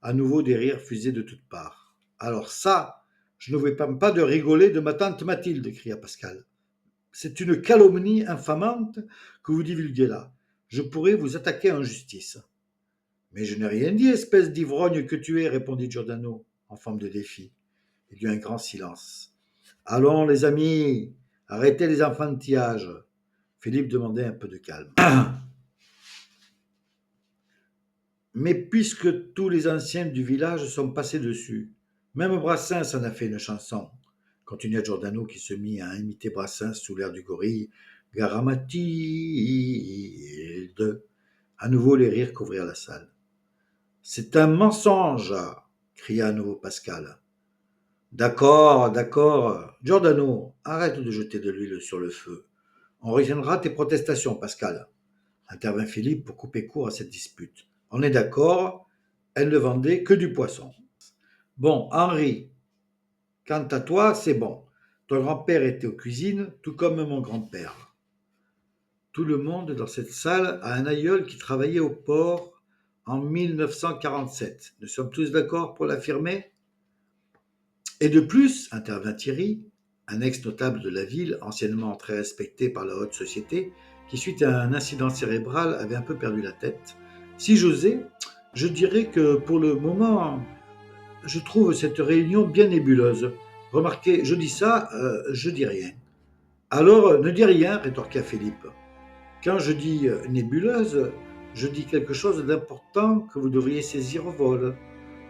À nouveau des rires fusaient de toutes parts. Alors ça, je ne vais pas de rigoler de ma tante Mathilde, cria Pascal. C'est une calomnie infamante que vous divulguez là. Je pourrais vous attaquer en justice. Mais je n'ai rien dit, espèce d'ivrogne que tu es, répondit Giordano, en forme de défi. Il y eut un grand silence. Allons, les amis, arrêtez les enfantillages. Philippe demandait un peu de calme. Mais puisque tous les anciens du village sont passés dessus, même Brassens en a fait une chanson, continua Giordano qui se mit à imiter Brassens sous l'air du gorille. Garamatilde. À nouveau les rires couvrirent la salle. C'est un mensonge, cria à nouveau Pascal. D'accord, d'accord. Giordano, arrête de jeter de l'huile sur le feu. On retiendra tes protestations, Pascal, intervint Philippe pour couper court à cette dispute. On est d'accord, elle ne vendait que du poisson. Bon, Henri, quant à toi, c'est bon. Ton grand-père était aux cuisines, tout comme mon grand-père. Tout le monde dans cette salle a un aïeul qui travaillait au port en 1947. Nous sommes tous d'accord pour l'affirmer? Et de plus, intervint Thierry, un ex-notable de la ville, anciennement très respecté par la haute société, qui suite à un incident cérébral avait un peu perdu la tête. Si j'osais, je dirais que pour le moment, je trouve cette réunion bien nébuleuse. Remarquez, je dis ça, je dis rien. Alors, ne dis rien, rétorqua Philippe. Quand je dis nébuleuse, je dis quelque chose d'important que vous devriez saisir au vol.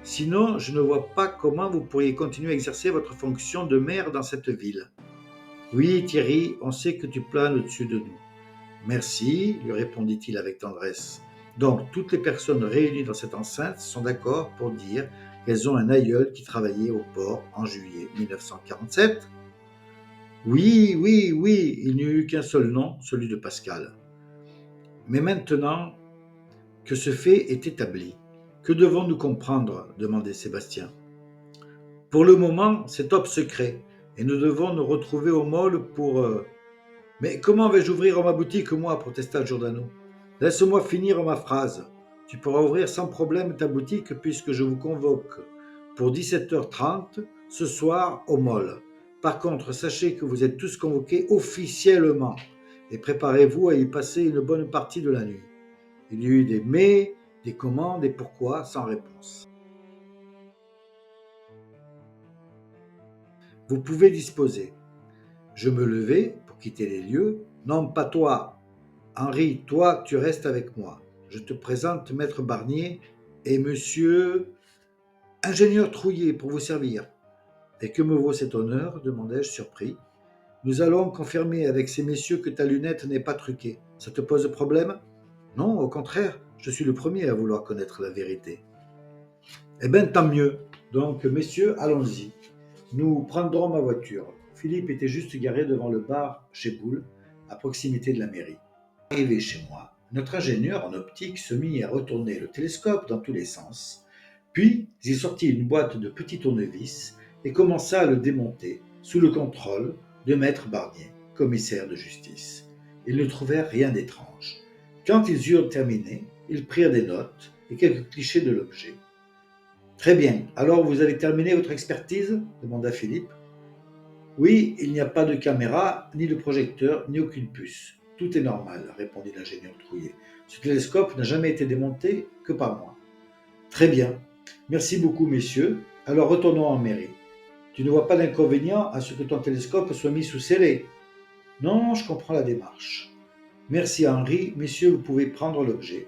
Sinon, je ne vois pas comment vous pourriez continuer à exercer votre fonction de maire dans cette ville. Oui, Thierry, on sait que tu planes au-dessus de nous. Merci, lui répondit-il avec tendresse. Donc, toutes les personnes réunies dans cette enceinte sont d'accord pour dire qu'elles ont un aïeul qui travaillait au port en juillet 1947? Oui, oui, oui, il n'y eut qu'un seul nom, celui de Pascal. Mais maintenant que ce fait est établi, que devons-nous comprendre? Demandait Sébastien. Pour le moment, c'est top secret, et nous devons nous retrouver au mall pour... Mais comment vais-je ouvrir ma boutique, moi? Protesta Giordano. Laisse-moi finir ma phrase. Tu pourras ouvrir sans problème ta boutique puisque je vous convoque pour 17h30 ce soir au mall. Par contre, sachez que vous êtes tous convoqués officiellement et préparez-vous à y passer une bonne partie de la nuit. Il y eut des mais, des comment, des pourquoi sans réponse. Vous pouvez disposer. Je me levai pour quitter les lieux. Non, pas toi. Henri, toi, tu restes avec moi. Je te présente Maître Barnier et Monsieur Ingénieur Trouillet pour vous servir. Et que me vaut cet honneur? Demandai-je surpris. Nous allons confirmer avec ces messieurs que ta lunette n'est pas truquée. Ça te pose problème? Non, au contraire, je suis le premier à vouloir connaître la vérité. Eh bien, tant mieux. Donc, messieurs, allons-y. Nous prendrons ma voiture. Philippe était juste garé devant le bar chez Boulle, à proximité de la mairie. Arrivé chez moi, notre ingénieur en optique se mit à retourner le télescope dans tous les sens. Puis, il sortit une boîte de petits tournevis et commença à le démonter sous le contrôle de Maître Barnier, commissaire de justice. Ils ne trouvèrent rien d'étrange. Quand ils eurent terminé, ils prirent des notes et quelques clichés de l'objet. Très bien, alors vous avez terminé votre expertise? Demanda Philippe. Oui, il n'y a pas de caméra, ni de projecteur, ni aucune puce. Tout est normal, répondit l'ingénieur Trouillet. Ce télescope n'a jamais été démonté que par moi. Très bien. Merci beaucoup, messieurs. Alors retournons en mairie. Tu ne vois pas d'inconvénient à ce que ton télescope soit mis sous scellé? Non, je comprends la démarche. Merci Henri, messieurs, vous pouvez prendre l'objet.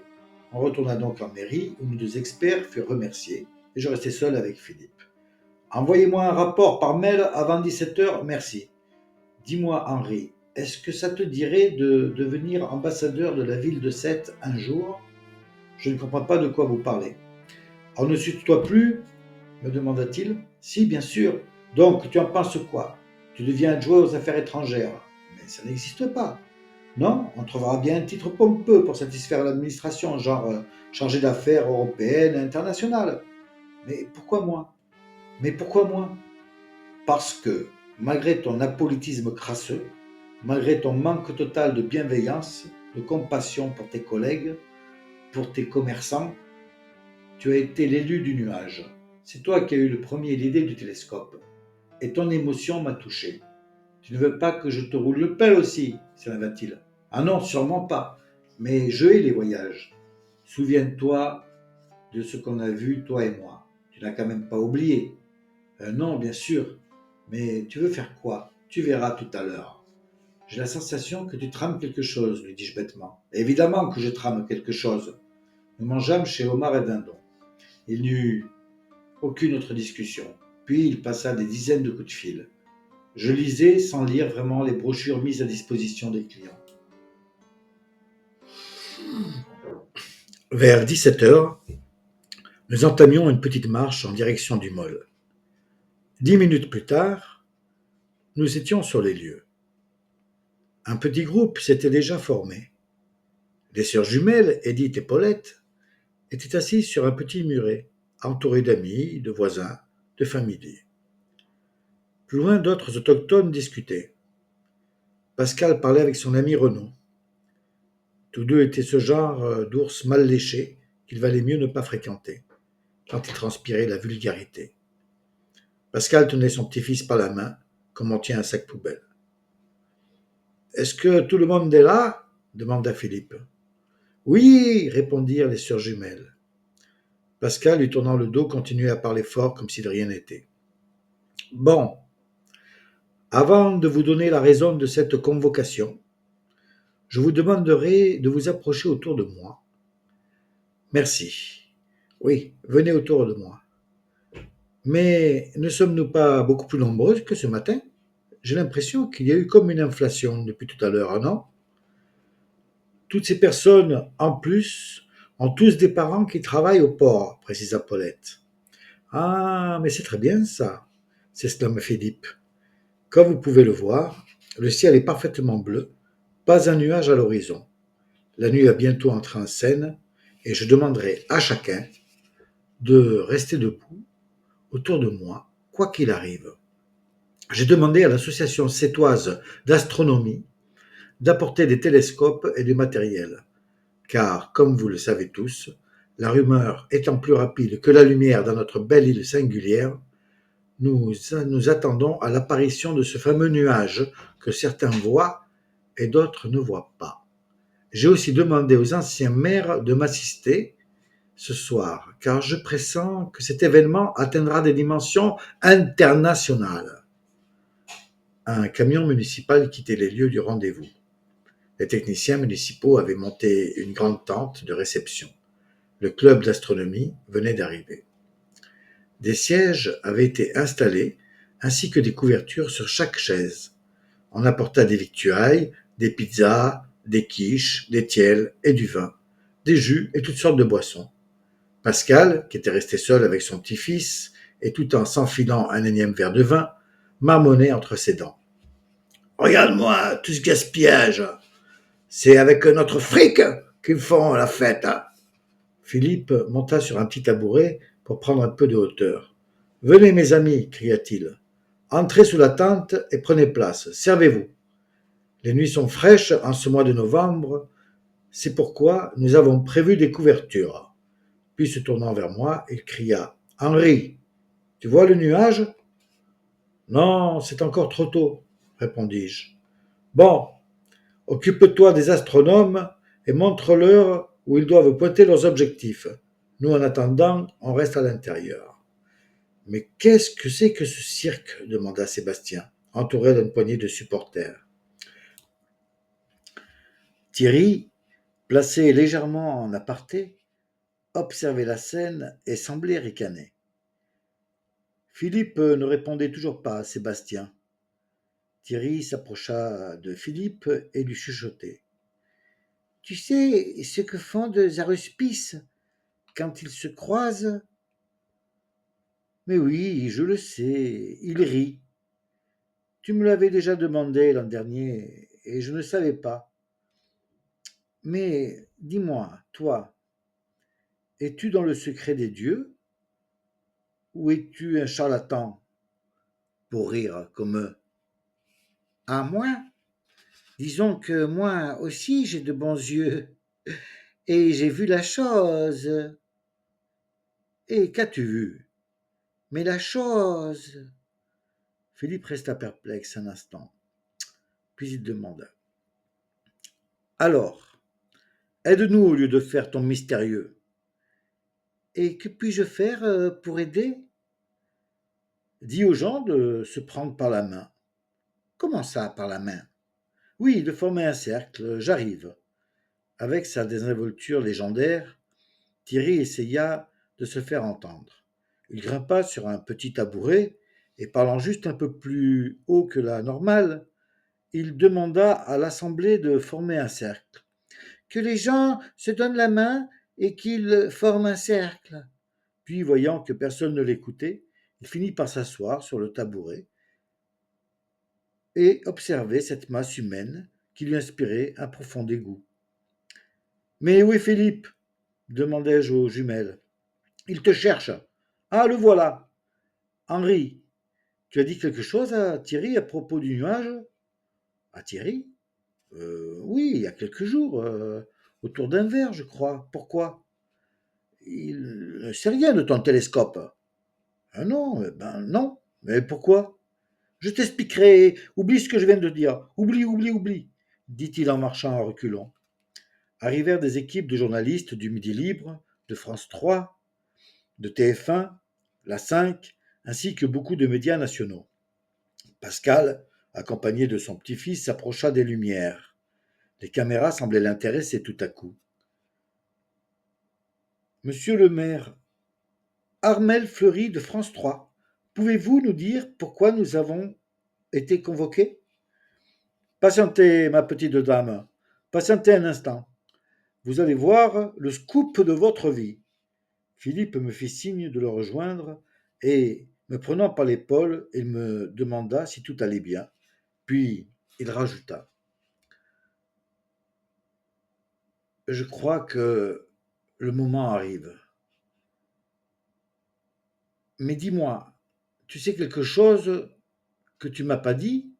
On retourna donc en mairie où nos deux experts furent remerciés et je restai seul avec Philippe. Envoyez-moi un rapport par mail avant 17h, merci. Dis-moi, Henri, est-ce que ça te dirait de devenir ambassadeur de la ville de Sète un jour? Je ne comprends pas de quoi vous parlez. On ne se tutoie plus? Me demanda-t-il. Si, bien sûr. Donc, tu en penses quoi? Tu deviens adjoint aux affaires étrangères. Mais ça n'existe pas. Non, on trouvera bien un titre pompeux pour satisfaire l'administration, genre chargé d'affaires européennes et internationales. Mais pourquoi moi? Mais pourquoi moi? Parce que, malgré ton apolitisme crasseux, malgré ton manque total de bienveillance, de compassion pour tes collègues, pour tes commerçants, tu as été l'élu du nuage. C'est toi qui as eu le premier l'idée du télescope. Et ton émotion m'a touché. Tu ne veux pas que je te roule le pelle aussi, s'énerva-t-il. Ah non, sûrement pas. Mais je hais les voyages. Souviens-toi de ce qu'on a vu, toi et moi. Tu n'as quand même pas oublié. Non, bien sûr. Mais tu veux faire quoi? Tu verras tout à l'heure. J'ai la sensation que tu trames quelque chose, lui dis-je bêtement. Évidemment que je trame quelque chose. Nous mangeâmes chez Omar et Dindon. Il n'y eut aucune autre discussion. Puis il passa des dizaines de coups de fil. Je lisais sans lire vraiment les brochures mises à disposition des clients. Vers 17 heures, nous entamions une petite marche en direction du mall. 10 minutes plus tard, nous étions sur les lieux. Un petit groupe s'était déjà formé. Les sœurs jumelles, Edith et Paulette, étaient assises sur un petit muret, entourées d'amis, de voisins, de familiers. Plus loin, d'autres autochtones discutaient. Pascal parlait avec son ami Renaud. Tous deux étaient ce genre d'ours mal léchés qu'il valait mieux ne pas fréquenter, tant ils transpiraient la vulgarité. Pascal tenait son petit-fils par la main, comme on tient un sac poubelle. Est-ce que tout le monde est là? Demanda Philippe. Oui, répondirent les sœurs jumelles. Pascal, lui tournant le dos, continuait à parler fort comme si de rien n'était. Bon, avant de vous donner la raison de cette convocation, je vous demanderai de vous approcher autour de moi. Merci. Oui, venez autour de moi. Mais ne sommes-nous pas beaucoup plus nombreuses que ce matin? J'ai l'impression qu'il y a eu comme une inflation depuis tout à l'heure, non? Toutes ces personnes, en plus, ont tous des parents qui travaillent au port, précisa Paulette. Ah, mais c'est très bien ça, s'exclama Philippe. Comme vous pouvez le voir, le ciel est parfaitement bleu, pas un nuage à l'horizon. La nuit va bientôt entrer en scène, et je demanderai à chacun de rester debout autour de moi, quoi qu'il arrive. J'ai demandé à l'association sétoise d'astronomie d'apporter des télescopes et du matériel, car, comme vous le savez tous, la rumeur étant plus rapide que la lumière dans notre belle île singulière, nous attendons à l'apparition de ce fameux nuage que certains voient et d'autres ne voient pas. J'ai aussi demandé aux anciens maires de m'assister ce soir, car je pressens que cet événement atteindra des dimensions internationales. Un camion municipal quittait les lieux du rendez-vous. Les techniciens municipaux avaient monté une grande tente de réception. Le club d'astronomie venait d'arriver. Des sièges avaient été installés, ainsi que des couvertures sur chaque chaise. On apporta des victuailles, des pizzas, des quiches, des tiels et du vin, des jus et toutes sortes de boissons. Pascal, qui était resté seul avec son petit-fils, et tout en s'enfilant un énième verre de vin, marmonnait entre ses dents. Regarde-moi tout ce gaspillage. C'est avec notre fric qu'ils font la fête. Philippe monta sur un petit tabouret pour prendre un peu de hauteur. Venez, mes amis, cria-t-il. Entrez sous la tente et prenez place. Servez-vous. Les nuits sont fraîches en ce mois de novembre. C'est pourquoi nous avons prévu des couvertures. Puis, se tournant vers moi, il cria. Henri, tu vois le nuage? Non, c'est encore trop tôt, répondis-je. Bon, occupe-toi des astronomes et montre-leur où ils doivent pointer leurs objectifs. Nous, en attendant, on reste à l'intérieur. Mais qu'est-ce que c'est que ce cirque? Demanda Sébastien, entouré d'une poignée de supporters. Thierry, placé légèrement en aparté, observait la scène et semblait ricaner. Philippe ne répondait toujours pas à Sébastien. Thierry s'approcha de Philippe et lui chuchotait. Tu sais ce que font deux aruspices quand ils se croisent? Mais oui, je le sais, ils rient. Tu me l'avais déjà demandé l'an dernier et je ne savais pas. Mais dis-moi, toi, es-tu dans le secret des dieux ou es-tu un charlatan pour rire comme eux? À moi? Disons que moi aussi j'ai de bons yeux et j'ai vu la chose. Et qu'as-tu vu? Mais la chose. Philippe resta perplexe un instant, puis il demanda. Alors, aide-nous au lieu de faire ton mystérieux. Et que puis-je faire pour aider? Dis aux gens de se prendre par la main. Comment ça, par la main? Oui, de former un cercle, j'arrive. Avec sa désinvolture légendaire, Thierry essaya de se faire entendre. Il grimpa sur un petit tabouret et parlant juste un peu plus haut que la normale, il demanda à l'assemblée de former un cercle. Que les gens se donnent la main et qu'ils forment un cercle. Puis, voyant que personne ne l'écoutait, il finit par s'asseoir sur le tabouret et observer cette masse humaine qui lui inspirait un profond dégoût. Mais où est Philippe? Demandai-je aux jumelles. Il te cherche. Ah, le voilà. Henri, tu as dit quelque chose à Thierry à propos du nuage? À Thierry? Oui, il y a quelques jours, autour d'un verre, je crois. Pourquoi? Il ne sait rien de ton télescope. Ah non, ben non. Mais pourquoi? Je t'expliquerai. Oublie ce que je viens de dire. Oublie, dit-il en marchant en reculant. Arrivèrent des équipes de journalistes du Midi Libre, de France 3, de TF1, la 5, ainsi que beaucoup de médias nationaux. Pascal, accompagné de son petit-fils, s'approcha des lumières. Les caméras semblaient l'intéresser tout à coup. Monsieur le maire, Armel Fleury de France 3, pouvez-vous nous dire pourquoi nous avons été convoqués? Patientez, ma petite dame, patientez un instant. Vous allez voir le scoop de votre vie. Philippe me fit signe de le rejoindre et, me prenant par l'épaule, il me demanda si tout allait bien. Puis il rajouta. Je crois que le moment arrive. Mais dis-moi, tu sais quelque chose que tu m'as pas dit?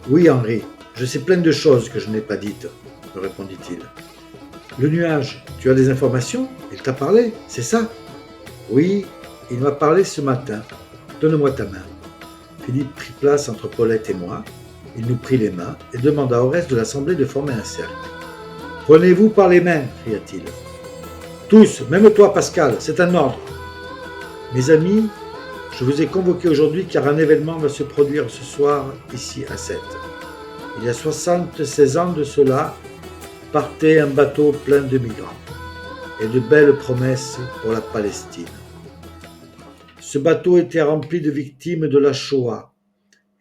Oui, Henri, je sais plein de choses que je n'ai pas dites, me répondit-il. Le nuage, tu as des informations? Il t'a parlé, c'est ça? Oui, il m'a parlé ce matin. Donne-moi ta main. Philippe prit place entre Paulette et moi. Il nous prit les mains et demanda au reste de l'assemblée de former un cercle. Prenez-vous par les mains, cria-t-il. Tous, même toi, Pascal, c'est un ordre. Mes amis, je vous ai convoqués aujourd'hui car un événement va se produire ce soir ici à Sète. Il y a 76 ans de cela, partait un bateau plein de migrants et de belles promesses pour la Palestine. Ce bateau était rempli de victimes de la Shoah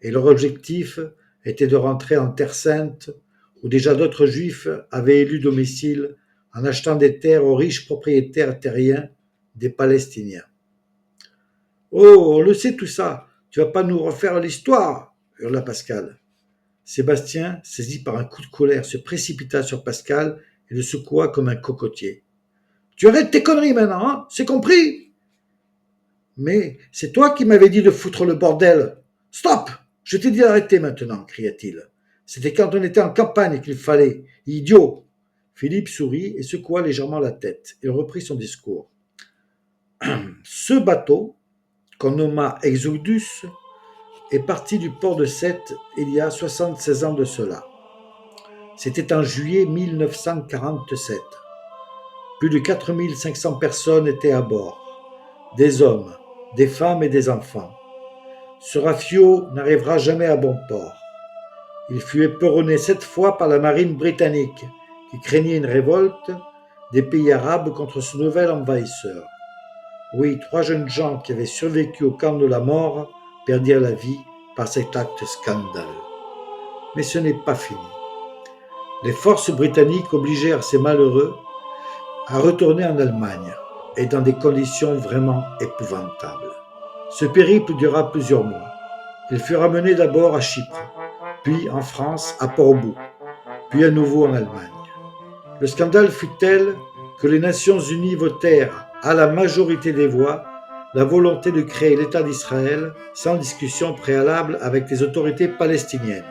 et leur objectif était de rentrer en Terre Sainte où déjà d'autres Juifs avaient élu domicile en achetant des terres aux riches propriétaires terriens des Palestiniens. Oh, on le sait tout ça, tu vas pas nous refaire l'histoire, hurla Pascal. Sébastien, saisi par un coup de colère, se précipita sur Pascal et le secoua comme un cocotier. Tu arrêtes tes conneries maintenant, hein? C'est compris? Mais c'est toi qui m'avais dit de foutre le bordel. Stop! Je t'ai dit d'arrêter maintenant, cria-t-il. C'était quand on était en campagne qu'il fallait. Idiot! Philippe sourit et secoua légèrement la tête. Il reprit son discours. Ce bateau, qu'on nomma Exodus, est parti du port de Sète il y a 76 ans de cela. C'était en juillet 1947. Plus de 4500 personnes étaient à bord. des hommes, des femmes et des enfants. Ce rafio n'arrivera jamais à bon port. Il fut éperonné 7 fois par la marine britannique, qui craignait une révolte des pays arabes contre ce nouvel envahisseur. Oui, 3 jeunes gens qui avaient survécu au camp de la mort perdirent la vie par cet acte scandaleux. Mais ce n'est pas fini. Les forces britanniques obligèrent ces malheureux à retourner en Allemagne, et dans des conditions vraiment épouvantables. Ce périple dura plusieurs mois. Ils furent ramenés d'abord à Chypre, puis en France à Portbou, puis à nouveau en Allemagne. Le scandale fut tel que les Nations unies votèrent à la majorité des voix la volonté de créer l'État d'Israël sans discussion préalable avec les autorités palestiniennes.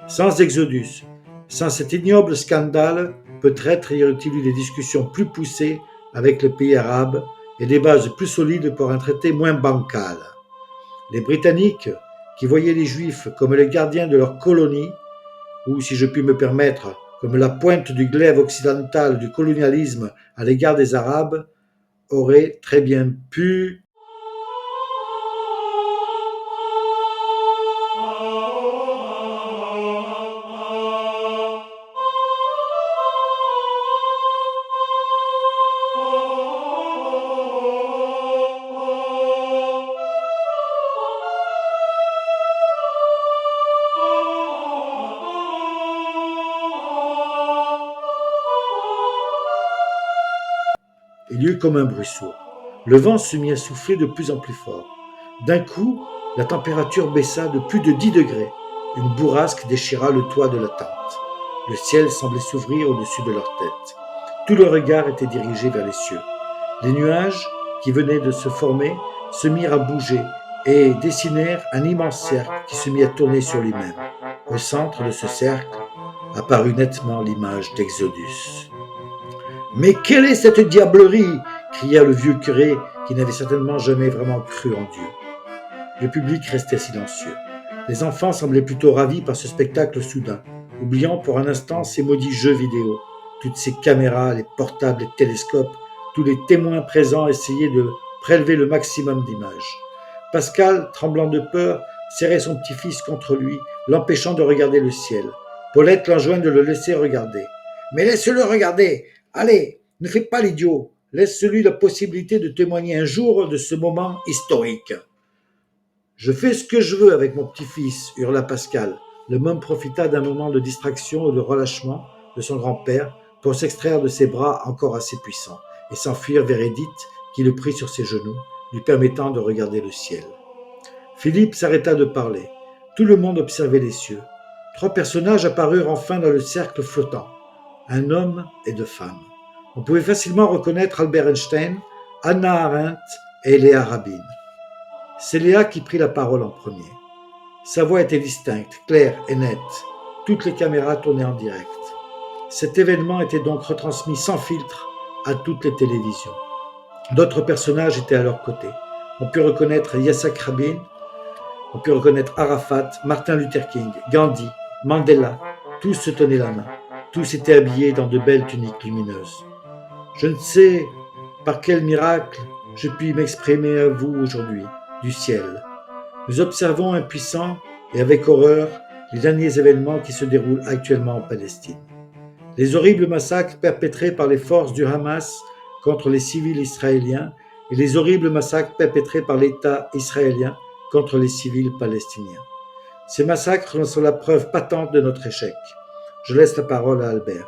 Sans Exodus, sans cet ignoble scandale, peut-être y aurait-il eu des discussions plus poussées avec les pays arabes et des bases plus solides pour un traité moins bancal. Les Britanniques, qui voyaient les Juifs comme les gardiens de leur colonie, ou, si je puis me permettre, comme la pointe du glaive occidental du colonialisme à l'égard des Arabes, auraient très bien pu. Il y eut comme un bruit sourd. Le vent se mit à souffler de plus en plus fort. D'un coup, la température baissa de plus de 10 degrés. Une bourrasque déchira le toit de la tente. Le ciel semblait s'ouvrir au-dessus de leur tête. Tout le regard était dirigé vers les cieux. Les nuages, qui venaient de se former, se mirent à bouger et dessinèrent un immense cercle qui se mit à tourner sur lui-même. Au centre de ce cercle apparut nettement l'image d'Exodus. Mais quelle est cette diablerie? Cria le vieux curé qui n'avait certainement jamais vraiment cru en Dieu. Le public restait silencieux. Les enfants semblaient plutôt ravis par ce spectacle soudain, oubliant pour un instant ces maudits jeux vidéo, toutes ces caméras, les portables, les télescopes, tous les témoins présents essayaient de prélever le maximum d'images. Pascal, tremblant de peur, serrait son petit-fils contre lui, l'empêchant de regarder le ciel. Paulette l'enjoint de le laisser regarder. Mais laisse-le regarder! Allez, ne fais pas l'idiot! Laisse-lui la possibilité de témoigner un jour de ce moment historique. Je fais ce que je veux avec mon petit-fils, hurla Pascal. Le môme profita d'un moment de distraction et de relâchement de son grand-père pour s'extraire de ses bras encore assez puissants et s'enfuir vers Édith qui le prit sur ses genoux, lui permettant de regarder le ciel. Philippe s'arrêta de parler. Tout le monde observait les cieux. 3 personnages apparurent enfin dans le cercle flottant. Un homme et 2 femmes. On pouvait facilement reconnaître Albert Einstein, Hannah Arendt et Léa Rabin. C'est Léa qui prit la parole en premier. Sa voix était distincte, claire et nette. Toutes les caméras tournaient en direct. Cet événement était donc retransmis sans filtre à toutes les télévisions. D'autres personnages étaient à leur côté. On put reconnaître Yitzhak Rabin, on put reconnaître Arafat, Martin Luther King, Gandhi, Mandela. Tous se tenaient la main. Tous étaient habillés dans de belles tuniques lumineuses. Je ne sais par quel miracle je puis m'exprimer à vous aujourd'hui, du ciel. Nous observons impuissants et avec horreur les derniers événements qui se déroulent actuellement en Palestine. Les horribles massacres perpétrés par les forces du Hamas contre les civils israéliens et les horribles massacres perpétrés par l'État israélien contre les civils palestiniens. Ces massacres sont la preuve patente de notre échec. Je laisse la parole à Albert.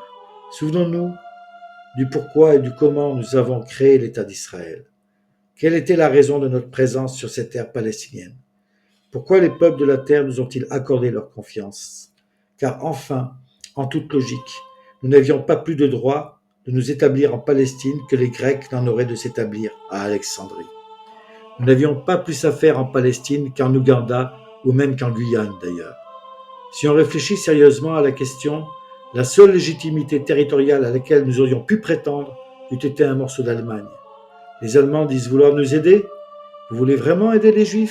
Souvenons-nous du pourquoi et du comment nous avons créé l'État d'Israël. Quelle était la raison de notre présence sur cette terre palestinienne? Pourquoi les peuples de la terre nous ont-ils accordé leur confiance? Car enfin, en toute logique, nous n'avions pas plus de droit de nous établir en Palestine que les Grecs n'en auraient de s'établir à Alexandrie. Nous n'avions pas plus à faire en Palestine qu'en Ouganda ou même qu'en Guyane d'ailleurs. Si on réfléchit sérieusement à la question, la seule légitimité territoriale à laquelle nous aurions pu prétendre eût été un morceau d'Allemagne. Les Allemands disent vouloir nous aider. Vous voulez vraiment aider les Juifs?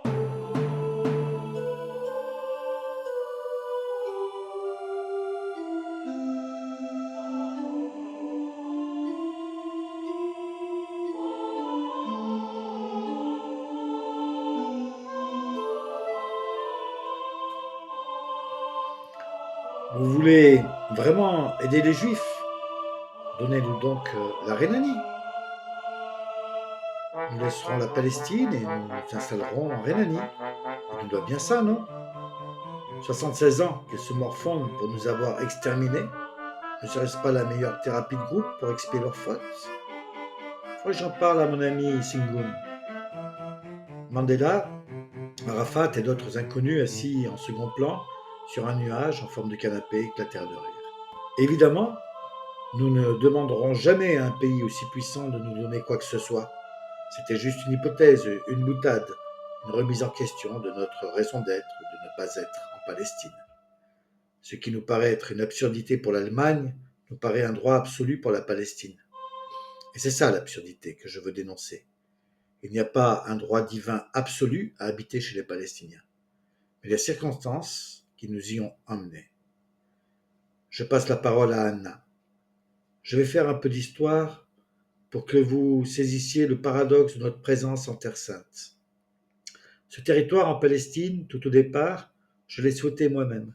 Vous voulez vraiment aider les Juifs? Donnez-nous donc la Rhénanie. Nous laisserons la Palestine et nous nous installerons en Rhénanie. Il nous doit bien ça, non? 76 ans qu'ils se morfondent pour nous avoir exterminés. Ne serait-ce pas la meilleure thérapie de groupe pour expier leurs fautes? Faut que j'en parle à mon ami Singoun. Mandela, Arafat et d'autres inconnus assis en second plan sur un nuage en forme de canapé éclatèrent de rire. Évidemment, nous ne demanderons jamais à un pays aussi puissant de nous donner quoi que ce soit. C'était juste une hypothèse, une boutade, une remise en question de notre raison d'être ou de ne pas être en Palestine. Ce qui nous paraît être une absurdité pour l'Allemagne nous paraît un droit absolu pour la Palestine. Et c'est ça l'absurdité que je veux dénoncer. Il n'y a pas un droit divin absolu à habiter chez les Palestiniens, mais les circonstances qui nous y ont emmenés. Je passe la parole à Anna. Je vais faire un peu d'histoire pour que vous saisissiez le paradoxe de notre présence en Terre Sainte. Ce territoire en Palestine, tout au départ, je l'ai souhaité moi-même.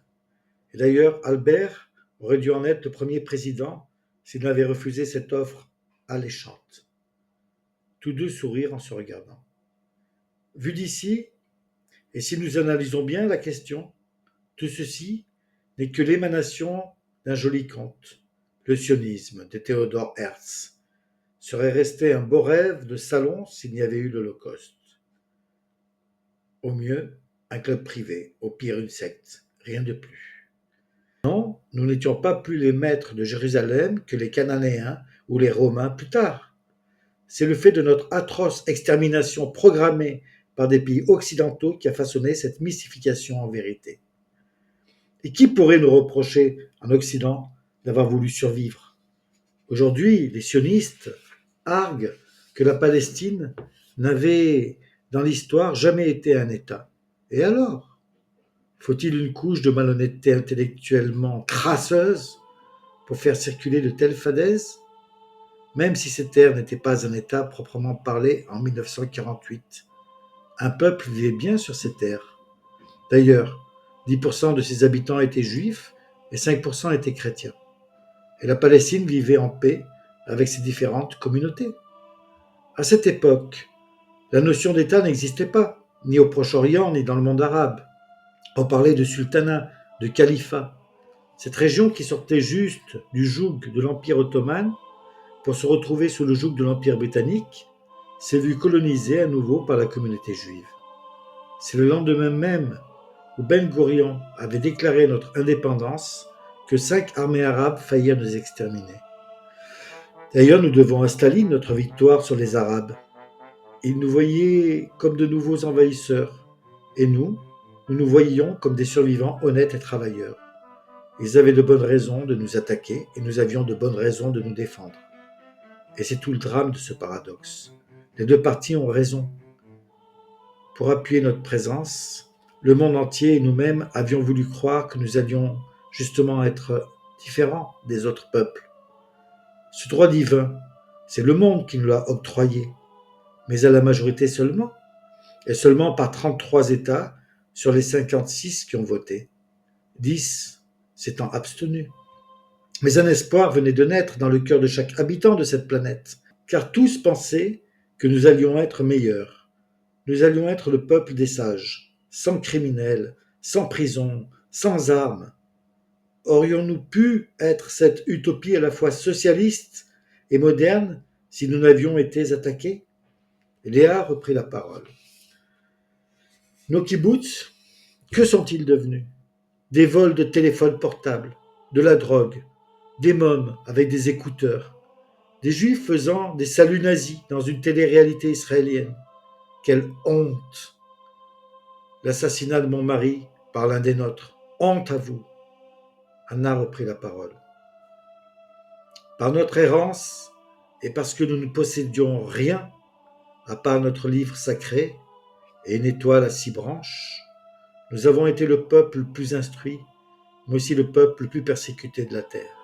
Et d'ailleurs, Albert aurait dû en être le premier président s'il n'avait refusé cette offre alléchante. Tous deux sourirent en se regardant. Vu d'ici, et si nous analysons bien la question, tout ceci n'est que l'émanation d'un joli conte, le sionisme de Theodor Herzl serait resté un beau rêve de salon s'il n'y avait eu l'Holocauste. Au mieux, un club privé, au pire une secte, rien de plus. Non, nous n'étions pas plus les maîtres de Jérusalem que les Cananéens ou les Romains plus tard. C'est le fait de notre atroce extermination programmée par des pays occidentaux qui a façonné cette mystification en vérité. Et qui pourrait nous reprocher, en Occident, d'avoir voulu survivre? Aujourd'hui, les sionistes arguent que la Palestine n'avait, dans l'histoire, jamais été un État. Et alors? Faut-il une couche de malhonnêteté intellectuellement crasseuse pour faire circuler de telles fadaises? Même si cette terre n'était pas un État proprement parlé en 1948, un peuple vivait bien sur ces terres. D'ailleurs, 10% de ses habitants étaient juifs et 5% étaient chrétiens. Et la Palestine vivait en paix avec ses différentes communautés. À cette époque, la notion d'État n'existait pas, ni au Proche-Orient, ni dans le monde arabe. On parlait de sultanat, de califat. Cette région qui sortait juste du joug de l'Empire ottoman pour se retrouver sous le joug de l'Empire britannique, s'est vue colonisée à nouveau par la communauté juive. C'est le lendemain même où Ben Gourion avait déclaré notre indépendance que 5 armées arabes faillirent nous exterminer. D'ailleurs, nous devons à Staline notre victoire sur les Arabes. Ils nous voyaient comme de nouveaux envahisseurs, et nous nous voyions comme des survivants honnêtes et travailleurs. Ils avaient de bonnes raisons de nous attaquer, et nous avions de bonnes raisons de nous défendre. Et c'est tout le drame de ce paradoxe. Les deux parties ont raison. Pour appuyer notre présence, le monde entier et nous-mêmes avions voulu croire que nous allions justement être différents des autres peuples. Ce droit divin, c'est le monde qui nous l'a octroyé, mais à la majorité seulement, et seulement par 33 États sur les 56 qui ont voté, 10 s'étant abstenus. Mais un espoir venait de naître dans le cœur de chaque habitant de cette planète, car tous pensaient que nous allions être meilleurs. Nous allions être le peuple des sages, sans criminels, sans prison, sans armes. Aurions-nous pu être cette utopie à la fois socialiste et moderne si nous n'avions été attaqués? Léa reprit la parole. Nos kibboutz, que sont-ils devenus? Des vols de téléphones portables, de la drogue, des mômes avec des écouteurs, des juifs faisant des saluts nazis dans une télé-réalité israélienne. Quelle honte! L'assassinat de mon mari par l'un des nôtres. Honte à vous! Anna reprit la parole. Par notre errance, et parce que nous ne possédions rien, à part notre livre sacré et une étoile à 6 branches, nous avons été le peuple le plus instruit, mais aussi le peuple le plus persécuté de la terre.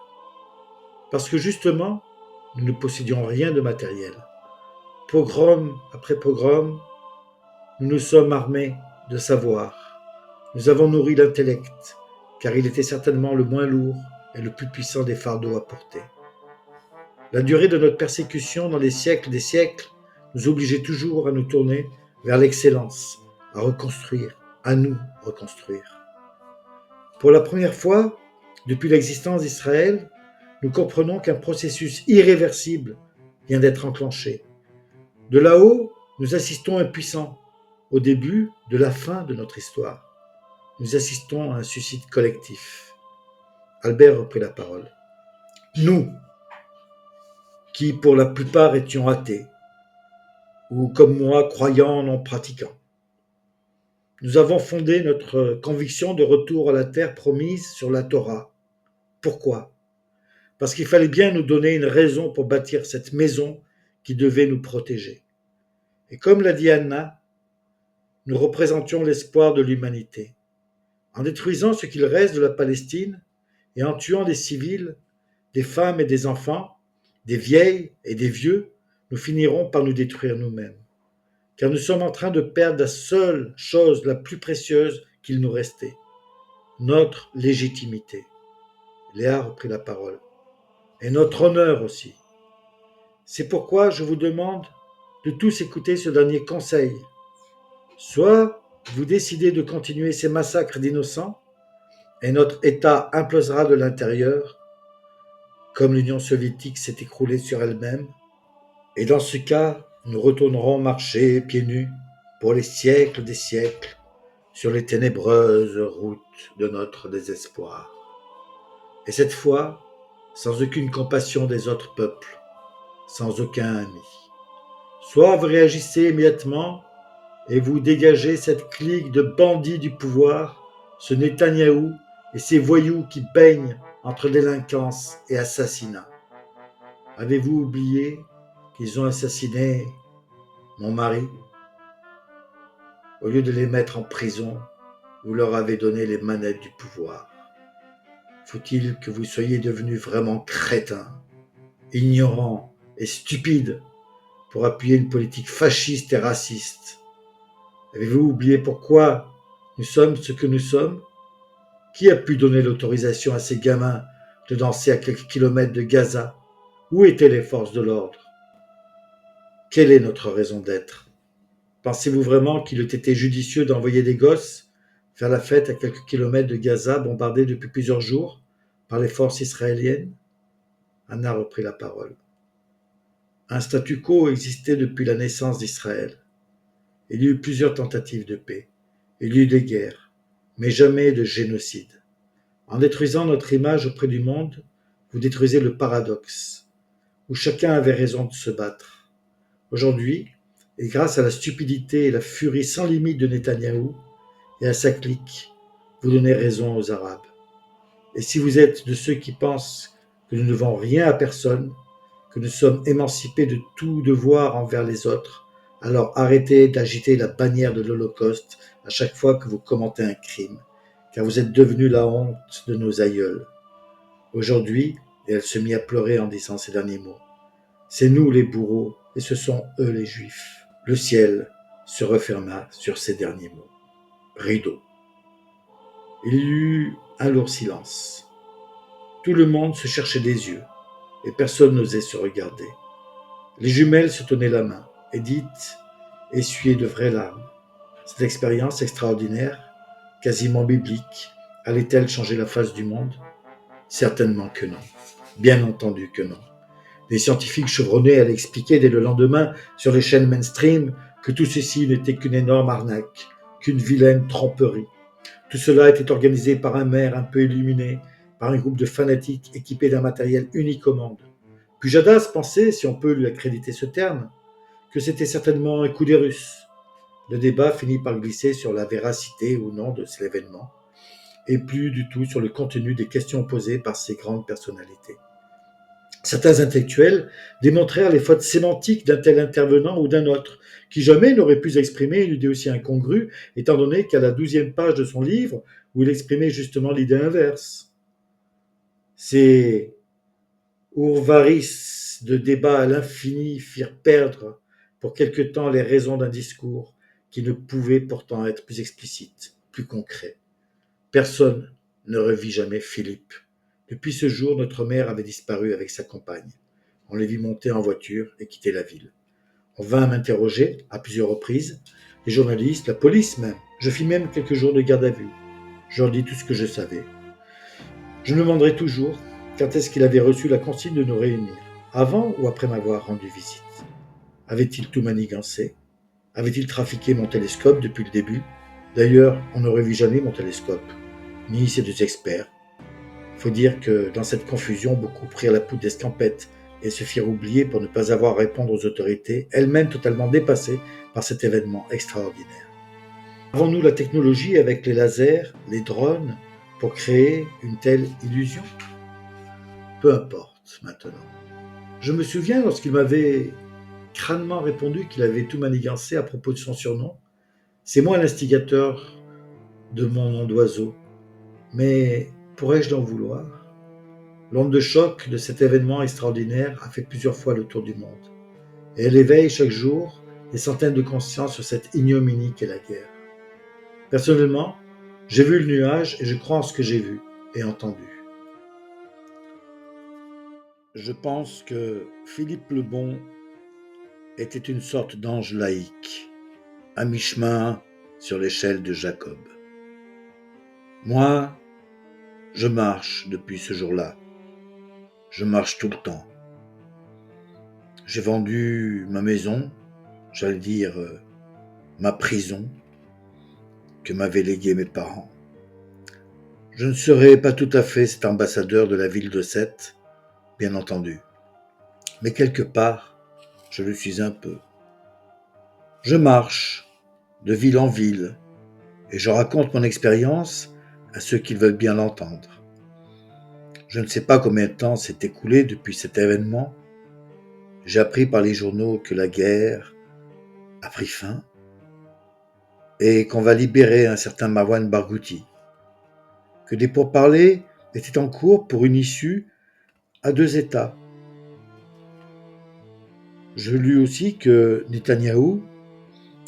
Parce que justement, nous ne possédions rien de matériel. Pogrom après pogrom, nous nous sommes armés de savoir. Nous avons nourri l'intellect car il était certainement le moins lourd et le plus puissant des fardeaux à porter. La durée de notre persécution dans les siècles des siècles nous obligeait toujours à nous tourner vers l'excellence, à reconstruire, à nous reconstruire. Pour la première fois, depuis l'existence d'Israël, nous comprenons qu'un processus irréversible vient d'être enclenché. De là-haut, nous assistons impuissants au début de la fin de notre histoire. Nous assistons à un suicide collectif. Albert reprit la parole. Nous, qui pour la plupart étions athées, ou comme moi, croyants non pratiquants, nous avons fondé notre conviction de retour à la terre promise sur la Torah. Pourquoi ? Parce qu'il fallait bien nous donner une raison pour bâtir cette maison qui devait nous protéger. Et comme l'a dit Anna, nous représentions l'espoir de l'humanité. En détruisant ce qu'il reste de la Palestine et en tuant des civils, des femmes et des enfants, des vieilles et des vieux, nous finirons par nous détruire nous-mêmes. Car nous sommes en train de perdre la seule chose la plus précieuse qu'il nous restait, notre légitimité. Léa reprit la parole. Et notre honneur aussi. C'est pourquoi je vous demande de tous écouter ce dernier conseil. Soit vous décidez de continuer ces massacres d'innocents, et notre État implosera de l'intérieur, comme l'Union soviétique s'est écroulée sur elle-même, et dans ce cas, nous retournerons marcher pieds nus pour les siècles des siècles sur les ténébreuses routes de notre désespoir. Et cette fois, sans aucune compassion des autres peuples, sans aucun ami. Soit vous réagissez immédiatement et vous dégagez cette clique de bandits du pouvoir, ce Netanyahou et ces voyous qui baignent entre délinquance et assassinat. Avez-vous oublié qu'ils ont assassiné mon mari ? Au lieu de les mettre en prison, vous leur avez donné les manettes du pouvoir. Faut-il que vous soyez devenus vraiment crétins, ignorants et stupides pour appuyer une politique fasciste et raciste ? Avez-vous oublié pourquoi nous sommes ce que nous sommes ? Qui a pu donner l'autorisation à ces gamins de danser à quelques kilomètres de Gaza ? Où étaient les forces de l'ordre ? Quelle est notre raison d'être ? Pensez-vous vraiment qu'il eût été judicieux d'envoyer des gosses faire la fête à quelques kilomètres de Gaza, bombardés depuis plusieurs jours par les forces israéliennes ? Anna reprit la parole. Un statu quo existait depuis la naissance d'Israël. Il y eut plusieurs tentatives de paix. Il y eut des guerres, mais jamais de génocide. En détruisant notre image auprès du monde, vous détruisez le paradoxe, où chacun avait raison de se battre. Aujourd'hui, et grâce à la stupidité et la furie sans limite de Netanyahou et à sa clique, vous donnez raison aux Arabes. Et si vous êtes de ceux qui pensent que nous ne devons rien à personne, que nous sommes émancipés de tout devoir envers les autres, alors arrêtez d'agiter la bannière de l'Holocauste à chaque fois que vous commettez un crime, car vous êtes devenus la honte de nos aïeuls. Aujourd'hui, et elle se mit à pleurer en disant ces derniers mots, c'est nous les bourreaux et ce sont eux les juifs. Le ciel se referma sur ces derniers mots. Rideau. Il y eut un lourd silence. Tout le monde se cherchait des yeux et personne n'osait se regarder. Les jumelles se tenaient la main. Edith essuyait de vraies larmes. Cette expérience extraordinaire, quasiment biblique, allait-elle changer la face du monde ? Certainement que non. Bien entendu que non. Les scientifiques chevronnés allaient expliquer dès le lendemain sur les chaînes mainstream que tout ceci n'était qu'une énorme arnaque, qu'une vilaine tromperie. Tout cela était organisé par un maire un peu illuminé, par un groupe de fanatiques équipés d'un matériel unique au monde. Pujadas pensait, si on peut lui accréditer ce terme, que c'était certainement un coup des Russes. Le débat finit par glisser sur la véracité ou non de cet événement, et plus du tout sur le contenu des questions posées par ces grandes personnalités. Certains intellectuels démontrèrent les fautes sémantiques d'un tel intervenant ou d'un autre, qui jamais n'aurait pu exprimer une idée aussi incongrue, étant donné qu'à la 12e page de son livre, où il exprimait justement l'idée inverse. Ces ourvaris de débat à l'infini firent perdre pour quelque temps les raisons d'un discours qui ne pouvait pourtant être plus explicite, plus concret. Personne ne revis jamais Philippe. Depuis ce jour, notre mère avait disparu avec sa compagne. On les vit monter en voiture et quitter la ville. On vint m'interroger à plusieurs reprises, les journalistes, la police même. Je fis même quelques jours de garde à vue. Je leur dis tout ce que je savais. Je me demanderai toujours quand est-ce qu'il avait reçu la consigne de nous réunir, avant ou après m'avoir rendu visite. Avait-il tout manigancé? Avait-il trafiqué mon télescope depuis le début? D'ailleurs, on ne revit jamais mon télescope, ni ces deux experts. Il faut dire que dans cette confusion, beaucoup prirent la poudre d'escampette et se firent oublier pour ne pas avoir à répondre aux autorités, elles-mêmes totalement dépassées par cet événement extraordinaire. Avons-nous la technologie avec les lasers, les drones, pour créer une telle illusion? Peu importe maintenant. Je me souviens lorsqu'il m'avait crânement répondu qu'il avait tout manigancé à propos de son surnom. C'est moi l'instigateur de mon nom d'oiseau. Mais pourrais-je l'en vouloir? L'onde de choc de cet événement extraordinaire a fait plusieurs fois le tour du monde. Et elle éveille chaque jour des centaines de consciences sur cette ignominie qu'est la guerre. Personnellement, j'ai vu le nuage et je crois en ce que j'ai vu et entendu. Je pense que Philippe le Bon était une sorte d'ange laïque, à mi-chemin sur l'échelle de Jacob. Moi, je marche depuis ce jour-là. Je marche tout le temps. J'ai vendu ma maison, j'allais dire ma prison, que m'avaient léguée mes parents. Je ne serai pas tout à fait cet ambassadeur de la ville de Sète, bien entendu. Mais quelque part, je le suis un peu. Je marche de ville en ville et je raconte mon expérience à ceux qui veulent bien l'entendre. Je ne sais pas combien de temps s'est écoulé depuis cet événement. J'ai appris par les journaux que la guerre a pris fin et qu'on va libérer un certain Marwan Barghouti, que des pourparlers étaient en cours pour une issue à deux États. Je lus aussi que Netanyahou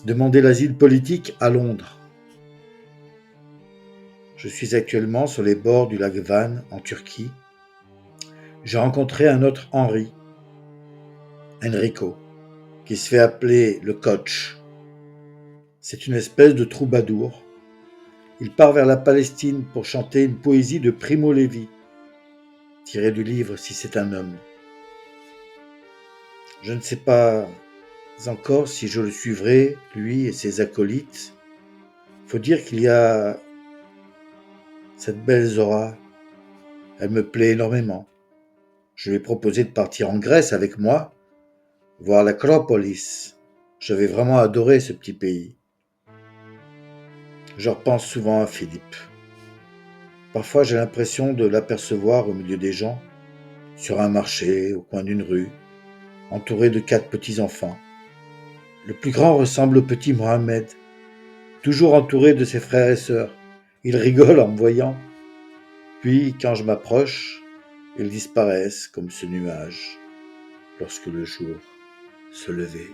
demandait l'asile politique à Londres. Je suis actuellement sur les bords du lac Van en Turquie. J'ai rencontré un autre Henri, Enrico, qui se fait appeler le coach. C'est une espèce de troubadour. Il part vers la Palestine pour chanter une poésie de Primo Levi, tirée du livre Si c'est un homme. Je ne sais pas encore si je le suivrai, lui et ses acolytes. Faut dire qu'il y a cette belle Zora. Elle me plaît énormément. Je lui ai proposé de partir en Grèce avec moi, voir l'Acropolis. J'avais vraiment adoré ce petit pays. Je repense souvent à Philippe. Parfois j'ai l'impression de l'apercevoir au milieu des gens, sur un marché, au coin d'une rue, entouré de 4 petits-enfants. Le plus grand ressemble au petit Mohamed, toujours entouré de ses frères et sœurs. Il rigole en me voyant. Puis, quand je m'approche, ils disparaissent comme ce nuage lorsque le jour se levait.